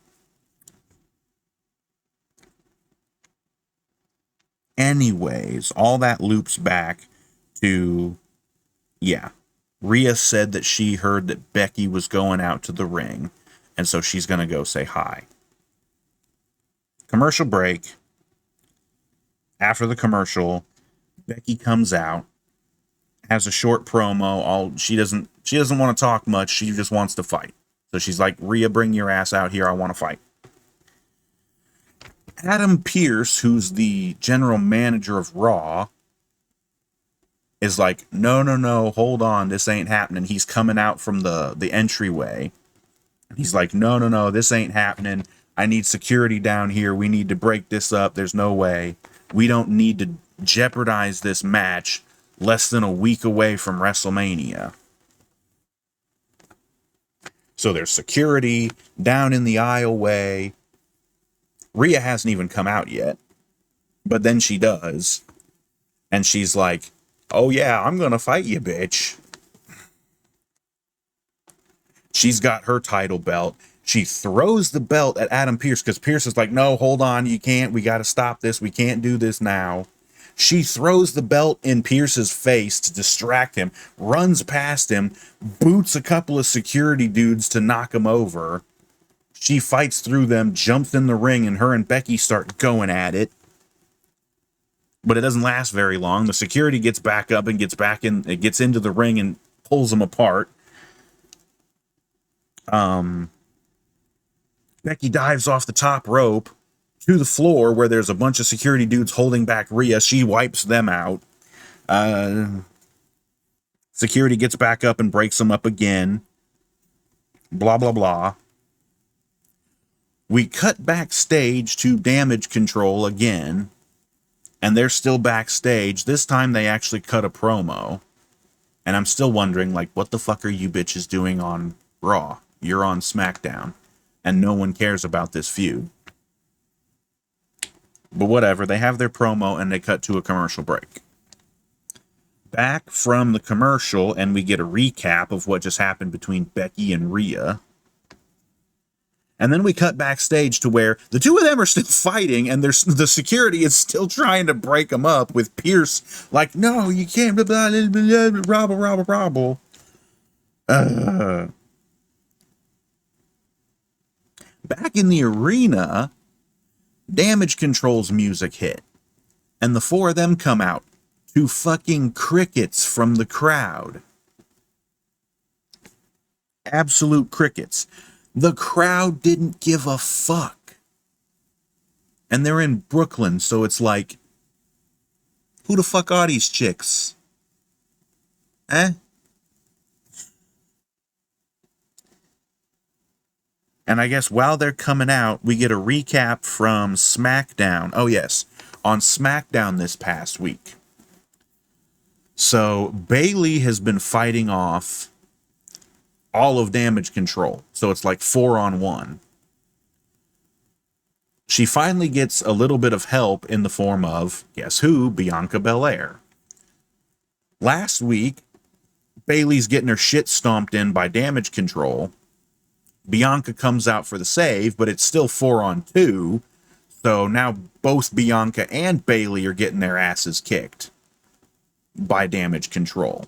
Anyways, all that loops back to, yeah, Rhea said that she heard that Becky was going out to the ring, and so she's going to go say hi. Commercial break. After the commercial, Becky comes out, has a short promo. She doesn't want to talk much. She just wants to fight. So she's like, Rhea, bring your ass out here. I want to fight. Adam Pearce, who's the general manager of Raw, is like, no, hold on, this ain't happening. He's coming out from the entryway. He's like, no, this ain't happening. I need security down here. We need to break this up. There's no way. We don't need to jeopardize this match less than a week away from WrestleMania. So there's security down in the aisleway. Rhea hasn't even come out yet, but then she does. And she's like, oh yeah, I'm gonna fight you, bitch. She's got her title belt. She throws the belt at Adam Pearce, because Pearce is like, no, hold on, you can't. We got to stop this. We can't do this now. She throws the belt in Pearce's face to distract him, runs past him, boots a couple of security dudes to knock him over. She fights through them, jumps in the ring, and her and Becky start going at it. But it doesn't last very long. The security gets back up and it gets into the ring and pulls them apart. Becky dives off the top rope to the floor where there's a bunch of security dudes holding back Rhea. She wipes them out. Security gets back up and breaks them up again. Blah, blah, blah. We cut backstage to Damage Control again, and they're still backstage. This time they actually cut a promo, and I'm still wondering, like, what the fuck are you bitches doing on Raw? You're on SmackDown, and no one cares about this feud. But whatever, they have their promo, and they cut to a commercial break. Back from the commercial, and we get a recap of what just happened between Becky and Rhea. And then we cut backstage to where the two of them are still fighting, and the security is still trying to break them up with Pierce like, no, you can't, blah, blah, blah, blah, blah, robble, robble, robble. Back in the arena, Damage Control's music hit, and the four of them come out to fucking crickets from the crowd. Absolute crickets. The crowd didn't give a fuck. And they're in Brooklyn, so it's like, who the fuck are these chicks? Eh? And I guess while they're coming out, we get a recap from SmackDown. Oh, yes. On SmackDown this past week. So Bayley has been fighting off all of Damage Control. So it's like 4-on-1. She finally gets a little bit of help in the form of, guess who? Bianca Belair. Last week, Bayley's getting her shit stomped in by Damage Control. Bianca comes out for the save, but it's still 4-on-2. So now both Bianca and Bayley are getting their asses kicked by Damage Control.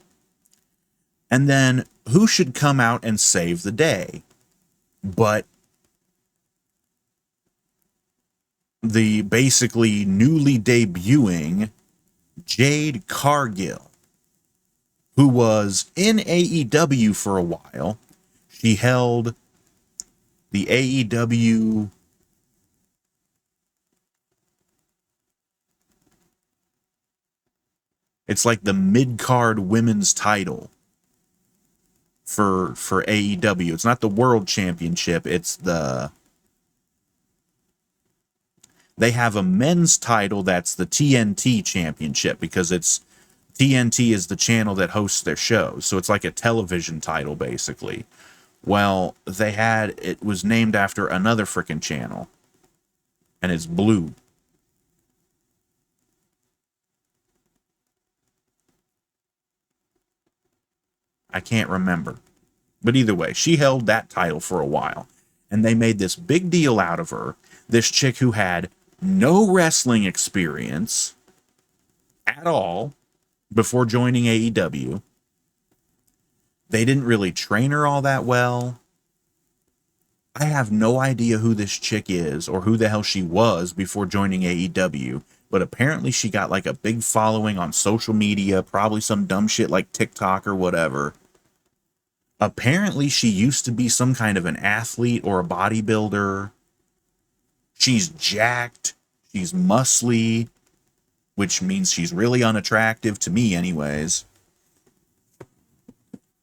And then who should come out and save the day but the basically newly debuting Jade Cargill, who was in AEW for a while. She held the AEW it's like the mid-card women's title for AEW. It's not the World Championship, it's they have a men's title that's the TNT Championship, because it's TNT is the channel that hosts their shows. So it's like a television title, basically. Well, it was named after another freaking channel, and it's blue. I can't remember. But either way, she held that title for a while, and they made this big deal out of her. This chick who had no wrestling experience at all before joining AEW. They didn't really train her all that well. I have no idea who this chick is or who the hell she was before joining AEW, but apparently she got like a big following on social media, probably some dumb shit like TikTok or whatever. Apparently she used to be some kind of an athlete or a bodybuilder. She's jacked, she's muscly, which means she's really unattractive to me anyways.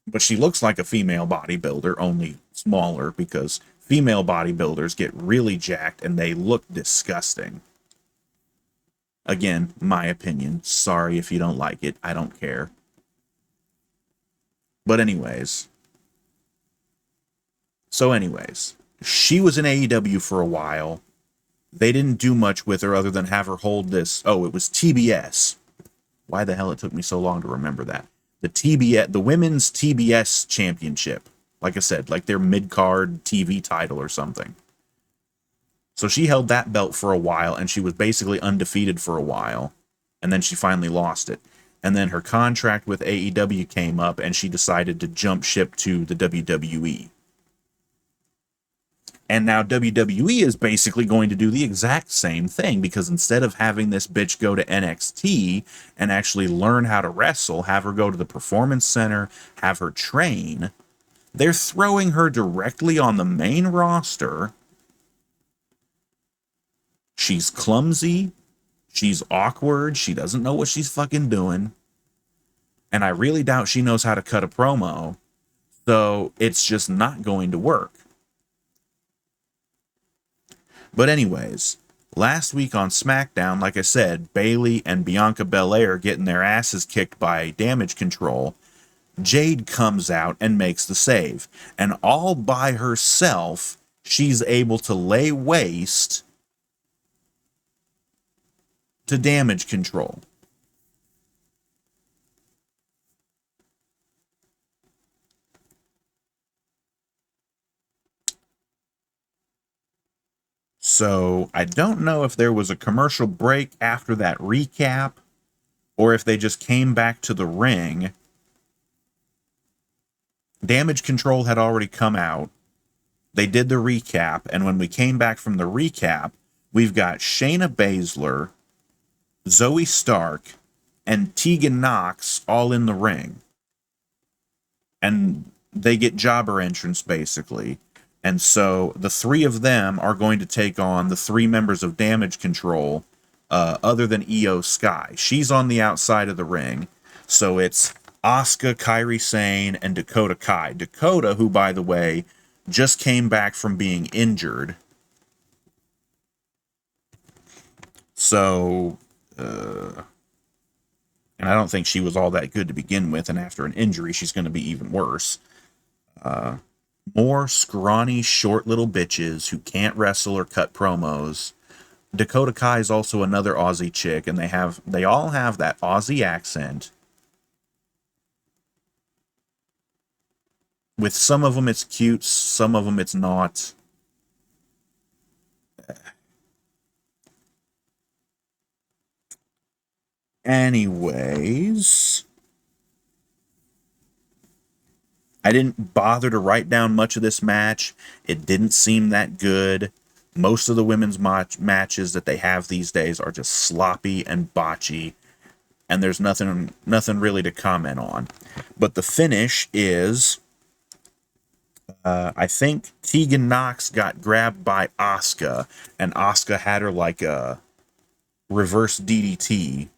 But she looks like a female bodybuilder, only smaller, because female bodybuilders get really jacked and they look disgusting. Again, my opinion. Sorry if you don't like it. I don't care. But anyways. She was in AEW for a while. They didn't do much with her other than have her hold this. Oh, it was TBS. Why the hell it took me so long to remember that? The women's TBS championship. Like I said, like their mid-card TV title or something. So she held that belt for a while, and she was basically undefeated for a while. And then she finally lost it. And then her contract with AEW came up, and she decided to jump ship to the WWE. And now WWE is basically going to do the exact same thing, because instead of having this bitch go to NXT and actually learn how to wrestle, have her go to the Performance Center, have her train, they're throwing her directly on the main roster. She's clumsy, she's awkward, she doesn't know what she's fucking doing, and I really doubt she knows how to cut a promo, so it's just not going to work. But anyways, last week on SmackDown, like I said, Bayley and Bianca Belair getting their asses kicked by Damage Control. Jade comes out and makes the save. And all by herself, she's able to lay waste to Damage Control. So I don't know if there was a commercial break after that recap or if they just came back to the ring. Damage Control had already come out. They did the recap, and when we came back from the recap, we've got Shayna Baszler, Zoe Stark, and Tegan Knox all in the ring. And they get jobber entrance, basically. And so the three of them are going to take on the three members of Damage Control, other than Io Sky. She's on the outside of the ring. So it's Asuka, Kairi Sane, and Dakota Kai. Dakota, who, by the way, just came back from being injured. So, and I don't think she was all that good to begin with, and after an injury, she's going to be even worse. More scrawny, short little bitches who can't wrestle or cut promos. Dakota Kai is also another Aussie chick, and they all have that Aussie accent. With some of them it's cute, some of them it's not. Anyways, I didn't bother to write down much of this match. It didn't seem that good. Most of the women's matches that they have these days are just sloppy and botchy, and there's nothing really to comment on. But the finish is, I think Tegan Knox got grabbed by Asuka, and Asuka had her like a reverse DDT,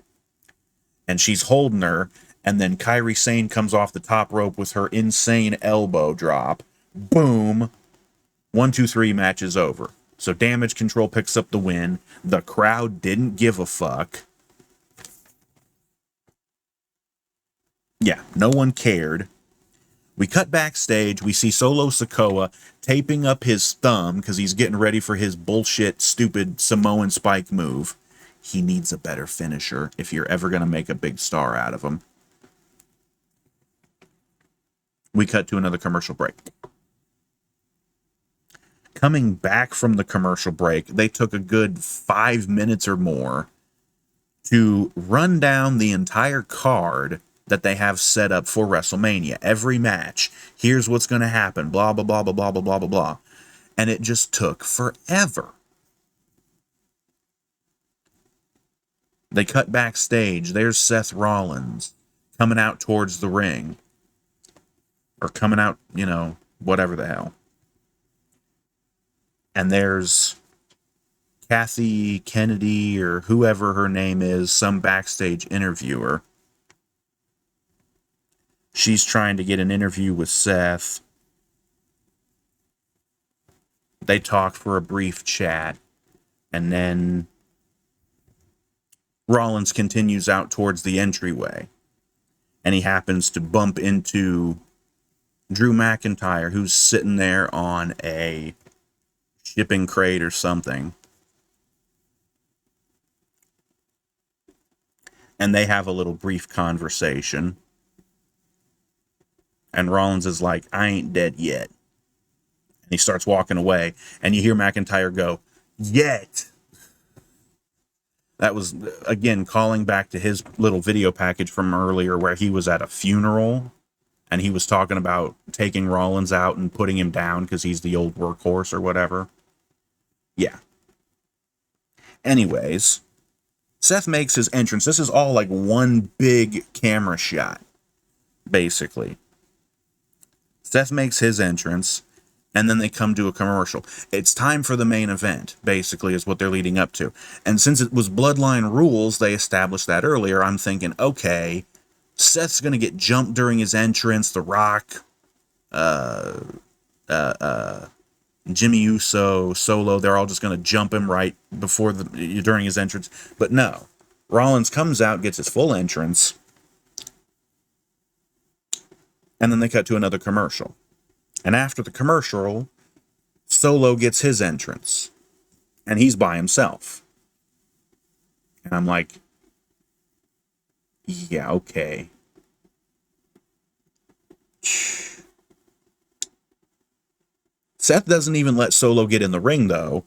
and she's holding her, and then Kairi Sane comes off the top rope with her insane elbow drop. Boom. 1, 2, 3, match is over. So Damage Control picks up the win. The crowd didn't give a fuck. Yeah, no one cared. We cut backstage. We see Solo Sikoa taping up his thumb because he's getting ready for his bullshit, stupid Samoan Spike move. He needs a better finisher if you're ever going to make a big star out of him. We cut to another commercial break. Coming back from the commercial break, they took a good 5 minutes or more to run down the entire card that they have set up for WrestleMania. Every match. Here's what's going to happen. Blah, blah, blah, blah, blah, blah, blah, blah, blah. And it just took forever. They cut backstage. There's Seth Rollins coming out towards the ring. Or coming out, whatever the hell. And there's Kathy Kennedy or whoever her name is, some backstage interviewer. She's trying to get an interview with Seth. They talk for a brief chat. And then Rollins continues out towards the entryway. And he happens to bump into Drew McIntyre, who's sitting there on a shipping crate or something. And they have a little brief conversation. And Rollins is like, I ain't dead yet. And he starts walking away. And you hear McIntyre go, yet. That was, again, calling back to his little video package from earlier where he was at a funeral. And he was talking about taking Rollins out and putting him down because he's the old workhorse or whatever. Yeah. Anyways, Seth makes his entrance. This is all like one big camera shot, basically. Seth makes his entrance, and then they come to a commercial. It's time for the main event, basically, is what they're leading up to. And since it was Bloodline Rules, they established that earlier, I'm thinking, okay, Seth's going to get jumped during his entrance. The Rock, Jimmy Uso, Solo, they're all just going to jump him right before during his entrance. But no. Rollins comes out, gets his full entrance, and then they cut to another commercial. And after the commercial, Solo gets his entrance. And he's by himself. And I'm like, yeah, okay. Seth doesn't even let Solo get in the ring, though.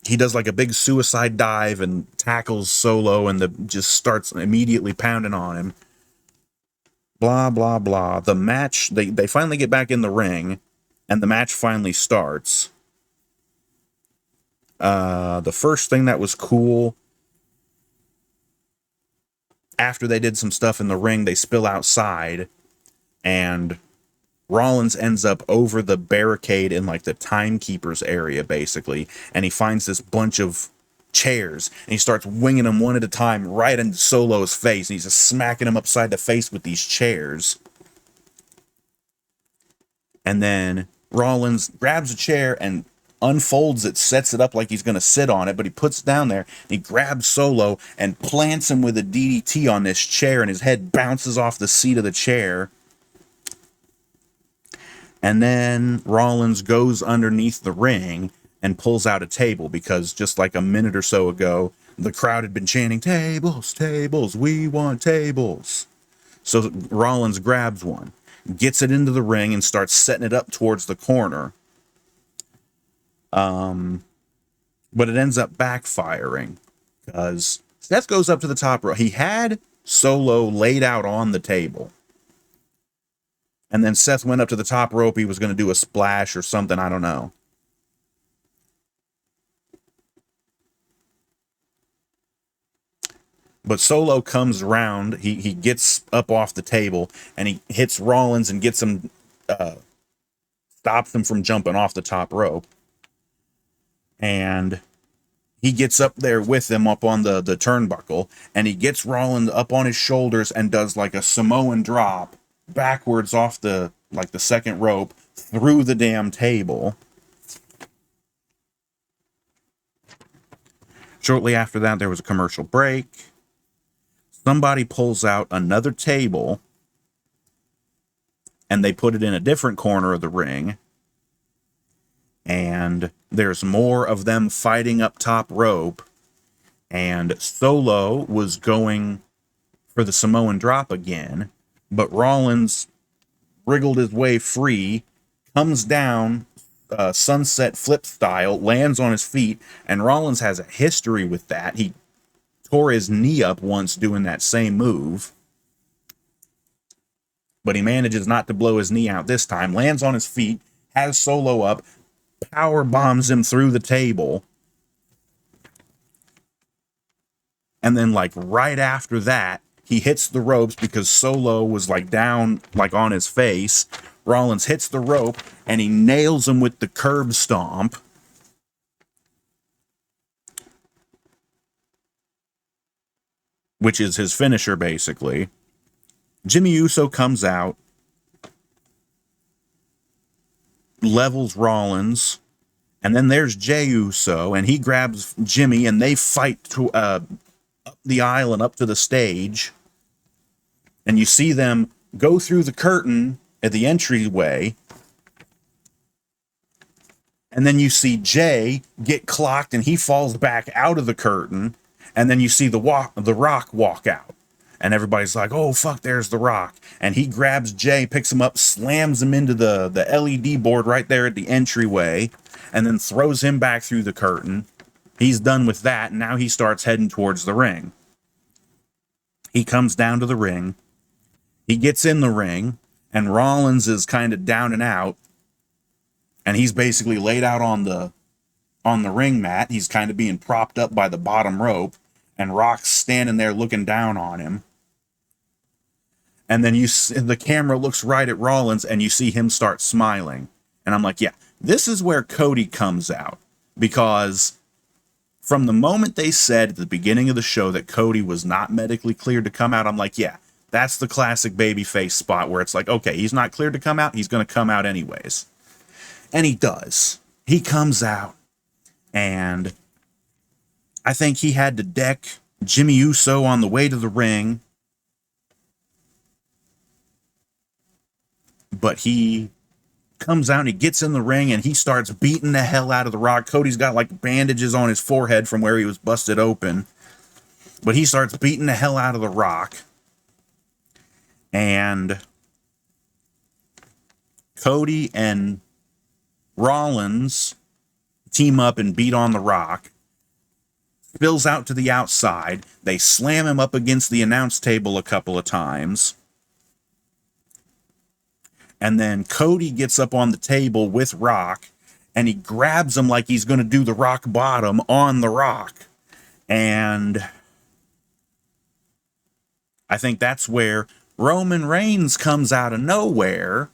he does like a big suicide dive and tackles Solo and just starts immediately pounding on him. Blah, blah, blah. The match, they finally get back in the ring, and the match finally starts. The first thing that was cool, after they did some stuff in the ring, they spill outside, and Rollins ends up over the barricade in like the timekeeper's area, basically, and he finds this bunch of chairs, and he starts winging them one at a time right into Solo's face, and he's just smacking him upside the face with these chairs. And then Rollins grabs a chair and unfolds it, sets it up like he's going to sit on it, but he puts it down there, and he grabs Solo and plants him with a DDT on this chair, and his head bounces off the seat of the chair. And then Rollins goes underneath the ring and pulls out a table, because just like a minute or so ago, the crowd had been chanting, "Tables, tables, we want tables." So Rollins grabs one, gets it into the ring, and starts setting it up towards the corner. But it ends up backfiring, because Seth goes up to the top rope. He had Solo laid out on the table. And then Seth went up to the top rope. He was going to do a splash or something. I don't know. But Solo comes around. He gets up off the table, and he hits Rollins and gets him, stops him from jumping off the top rope. And he gets up there with him up on the turnbuckle, and he gets Rollins up on his shoulders and does like a Samoan drop backwards off the second rope through the damn table. Shortly after that, there was a commercial break. Somebody pulls out another table, and they put it in a different corner of the ring. And there's more of them fighting up top rope. And Solo was going for the Samoan drop again, but Rollins wriggled his way free, comes down, sunset flip style, lands on his feet, and Rollins has a history with that. He tore his knee up once doing that same move, but he manages not to blow his knee out this time, lands on his feet, has Solo up, power bombs him through the table, and then like right after that, he hits the ropes because Solo was like down, like on his face. Rollins hits the rope and he nails him with the curb stomp. Which is his finisher, basically. Jimmy Uso comes out, levels Rollins, and then there's Jey Uso, and he grabs Jimmy, and they fight to, up the aisle and up to the stage. And you see them go through the curtain at the entryway. And then you see Jey get clocked and he falls back out of the curtain. And then you see the Rock walk out. And everybody's like, "Oh, fuck, there's the Rock." And he grabs Jey, picks him up, slams him into the LED board right there at the entryway, and then throws him back through the curtain. He's done with that, and now he starts heading towards the ring. He comes down to the ring. He gets in the ring, and Rollins is kind of down and out, and he's basically laid out on the ring mat. He's kind of being propped up by the bottom rope, and Rock's standing there looking down on him. And then the camera looks right at Rollins, and you see him start smiling. And I'm like, yeah, this is where Cody comes out, because from the moment they said at the beginning of the show that Cody was not medically cleared to come out, I'm like, yeah, that's the classic babyface spot where it's like, okay, he's not cleared to come out, he's going to come out anyways. And he does. He comes out, and I think he had to deck Jimmy Uso on the way to the ring, but he comes out and he gets in the ring and he starts beating the hell out of the Rock. Cody's got like bandages on his forehead from where he was busted open, but he starts beating the hell out of the Rock. And Cody and Rollins team up and beat on the Rock. spills out to the outside. They slam him up against the announce table a couple of times. And then Cody gets up on the table with Rock, and he grabs him like he's going to do the rock bottom on the Rock. And I think that's where Roman Reigns comes out of nowhere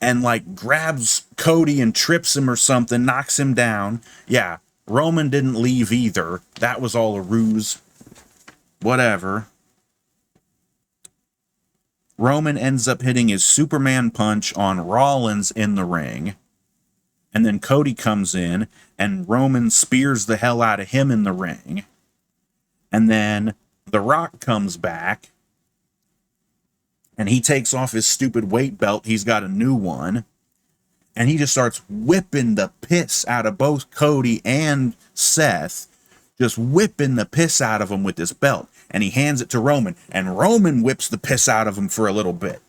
and like grabs Cody and trips him or something, knocks him down. Yeah, Roman didn't leave either. That was all a ruse. Whatever. Roman ends up hitting his Superman punch on Rollins in the ring. And then Cody comes in and Roman spears the hell out of him in the ring. And then The Rock comes back and he takes off his stupid weight belt. He's got a new one. And he just starts whipping the piss out of both Cody and Seth. Just whipping the piss out of him with this belt. And he hands it to Roman. And Roman whips the piss out of him for a little bit.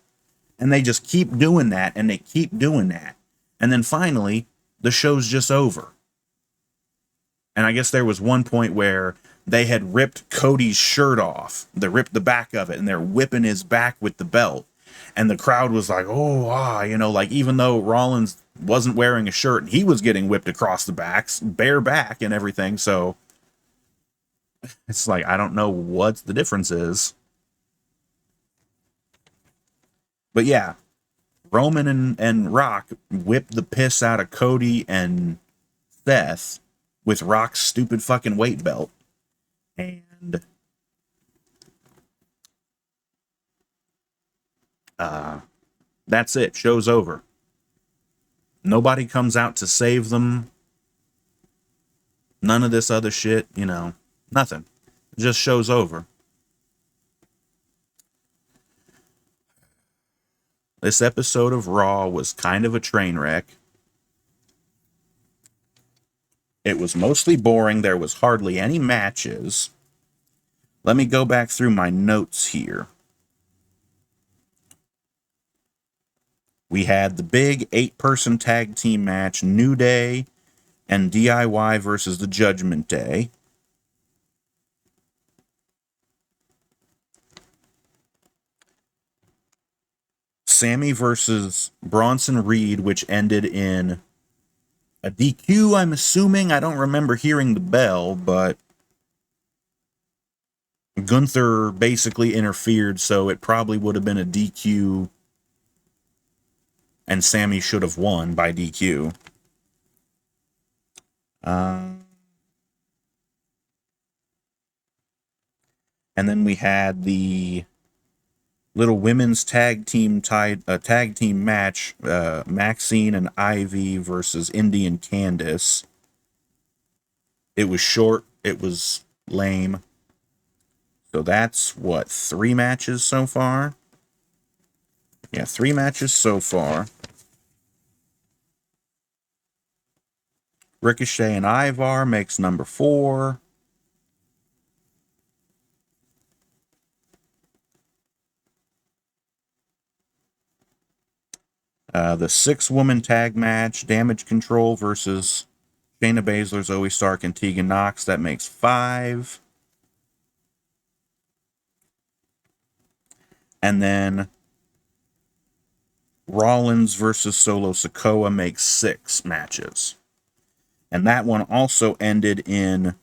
And they just keep doing that. And they keep doing that. And then finally, the show's just over. And I guess there was one point where they had ripped Cody's shirt off. They ripped the back of it. And they're whipping his back with the belt. And the crowd was like, oh, you know, like even though Rollins wasn't wearing a shirt, and he was getting whipped across the backs, bare back and everything. So it's like, I don't know what the difference is. But yeah, Roman and Rock whipped the piss out of Cody and Seth with Rock's stupid fucking weight belt. And that's it. Show's over. Nobody comes out to save them. None of this other shit, you know. Nothing. Just show's over. This episode of Raw was kind of a train wreck. It was mostly boring. There was hardly any matches. Let me go back through my notes here. We had the big 8-person tag team match, New Day and DIY versus the Judgment Day. Sammy versus Bronson Reed, which ended in a DQ, I'm assuming. I don't remember hearing the bell, but Gunther basically interfered, so it probably would have been a DQ, and Sammy should have won by DQ. And then we had the little women's tag team match, Maxine and Ivy versus Indy and Candice. It was short. It was lame. So that's, 3 matches so far? Yeah, 3 matches so far. Ricochet and Ivar makes number 4. The 6-woman tag match, Damage Control versus Shayna Baszler, Zoe Stark, and Tegan Nox. That makes 5. And then Rollins versus Solo Sikoa makes 6 matches. And that one also ended in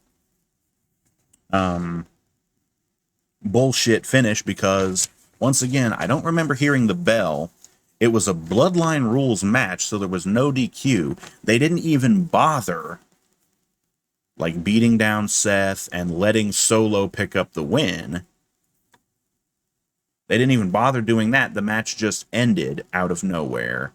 bullshit finish because, once again, I don't remember hearing the bell. It was a Bloodline Rules match, so there was no DQ. They didn't even bother like beating down Seth and letting Solo pick up the win. They didn't even bother doing that. The match just ended out of nowhere.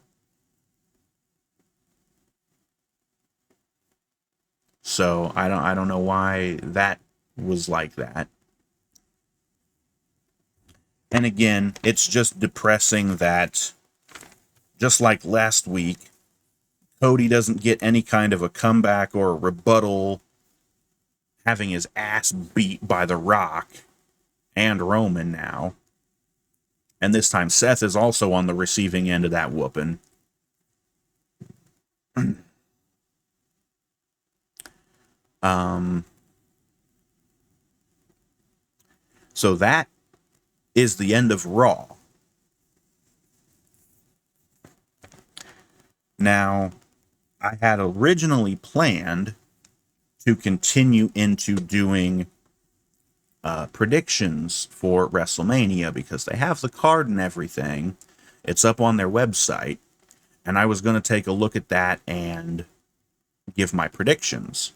So I don't know why that was like that. And again, it's just depressing that, just like last week, Cody doesn't get any kind of a comeback or a rebuttal, having his ass beat by The Rock and Roman now. And this time Seth is also on the receiving end of that whooping. So that is the end of Raw. Now, I had originally planned to continue into doing predictions for WrestleMania because they have the card and everything. It's up on their website. And I was going to take a look at that and give my predictions.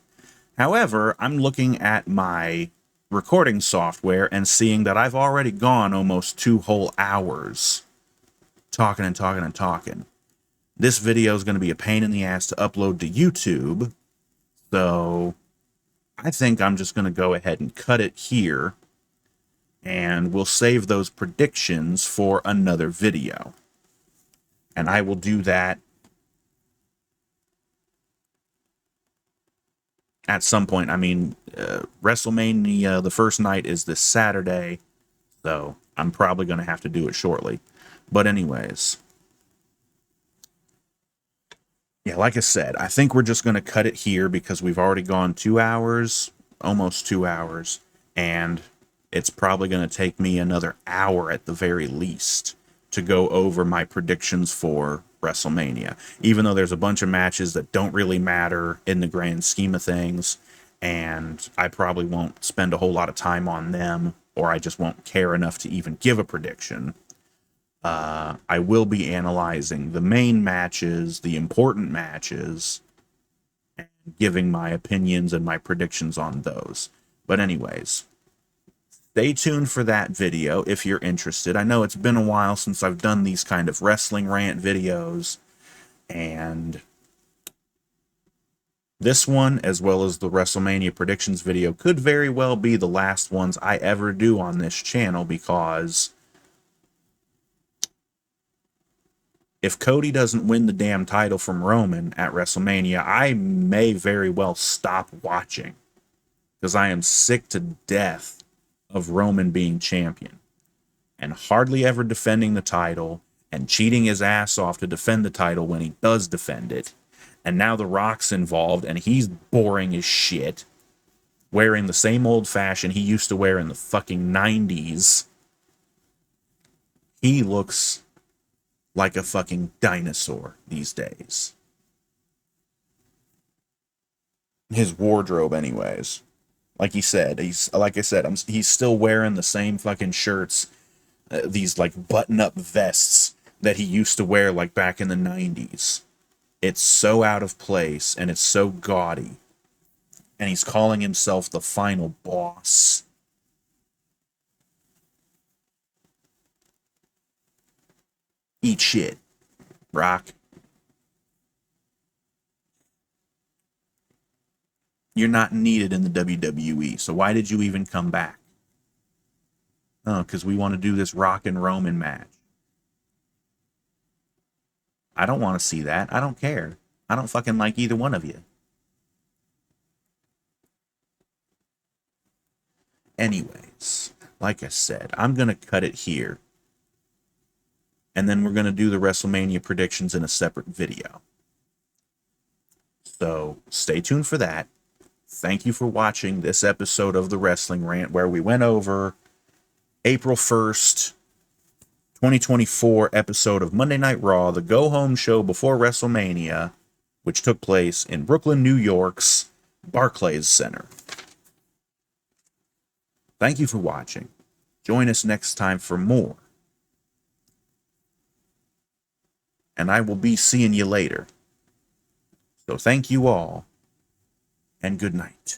However, I'm looking at my recording software and seeing that I've already gone almost 2 whole hours talking and talking and talking. This video is going to be a pain in the ass to upload to YouTube, so I think I'm just going to go ahead and cut it here, and we'll save those predictions for another video. And I will do that at some point. I mean, WrestleMania, the first night is this Saturday, so I'm probably going to have to do it shortly. But anyways, yeah, like I said, I think we're just going to cut it here because we've already gone 2 hours, almost 2 hours, and it's probably going to take me another hour at the very least to go over my predictions for WrestleMania, even though there's a bunch of matches that don't really matter in the grand scheme of things, and I probably won't spend a whole lot of time on them, or I just won't care enough to even give a prediction. I will be analyzing the main matches, the important matches, and giving my opinions and my predictions on those. But anyways, stay tuned for that video if you're interested. I know it's been a while since I've done these kind of Wrestling Rant videos, and this one, as well as the WrestleMania predictions video, could very well be the last ones I ever do on this channel, because if Cody doesn't win the damn title from Roman at WrestleMania, I may very well stop watching, because I am sick to death of Roman being champion and hardly ever defending the title and cheating his ass off to defend the title when he does defend it. And now The Rock's involved and he's boring as shit, wearing the same old fashion he used to wear in the fucking 90s. He looks like a fucking dinosaur these days. His wardrobe, anyways. Like he said, he's still wearing the same fucking shirts, these like button-up vests that he used to wear like back in the 90s. It's so out of place and it's so gaudy. And he's calling himself the final boss. Eat shit, Rock. You're not needed in the WWE, so why did you even come back? Oh, because we want to do this Rock and Roman match. I don't want to see that. I don't care. I don't fucking like either one of you. Anyways, like I said, I'm going to cut it here. And then we're going to do the WrestleMania predictions in a separate video. So stay tuned for that. Thank you for watching this episode of the Wrestling Rant, where we went over April 1st, 2024 episode of Monday Night Raw, the Go Home show before WrestleMania, which took place in Brooklyn, New York's Barclays Center. Thank you for watching. Join us next time for more. And I will be seeing you later. So thank you all, and good night.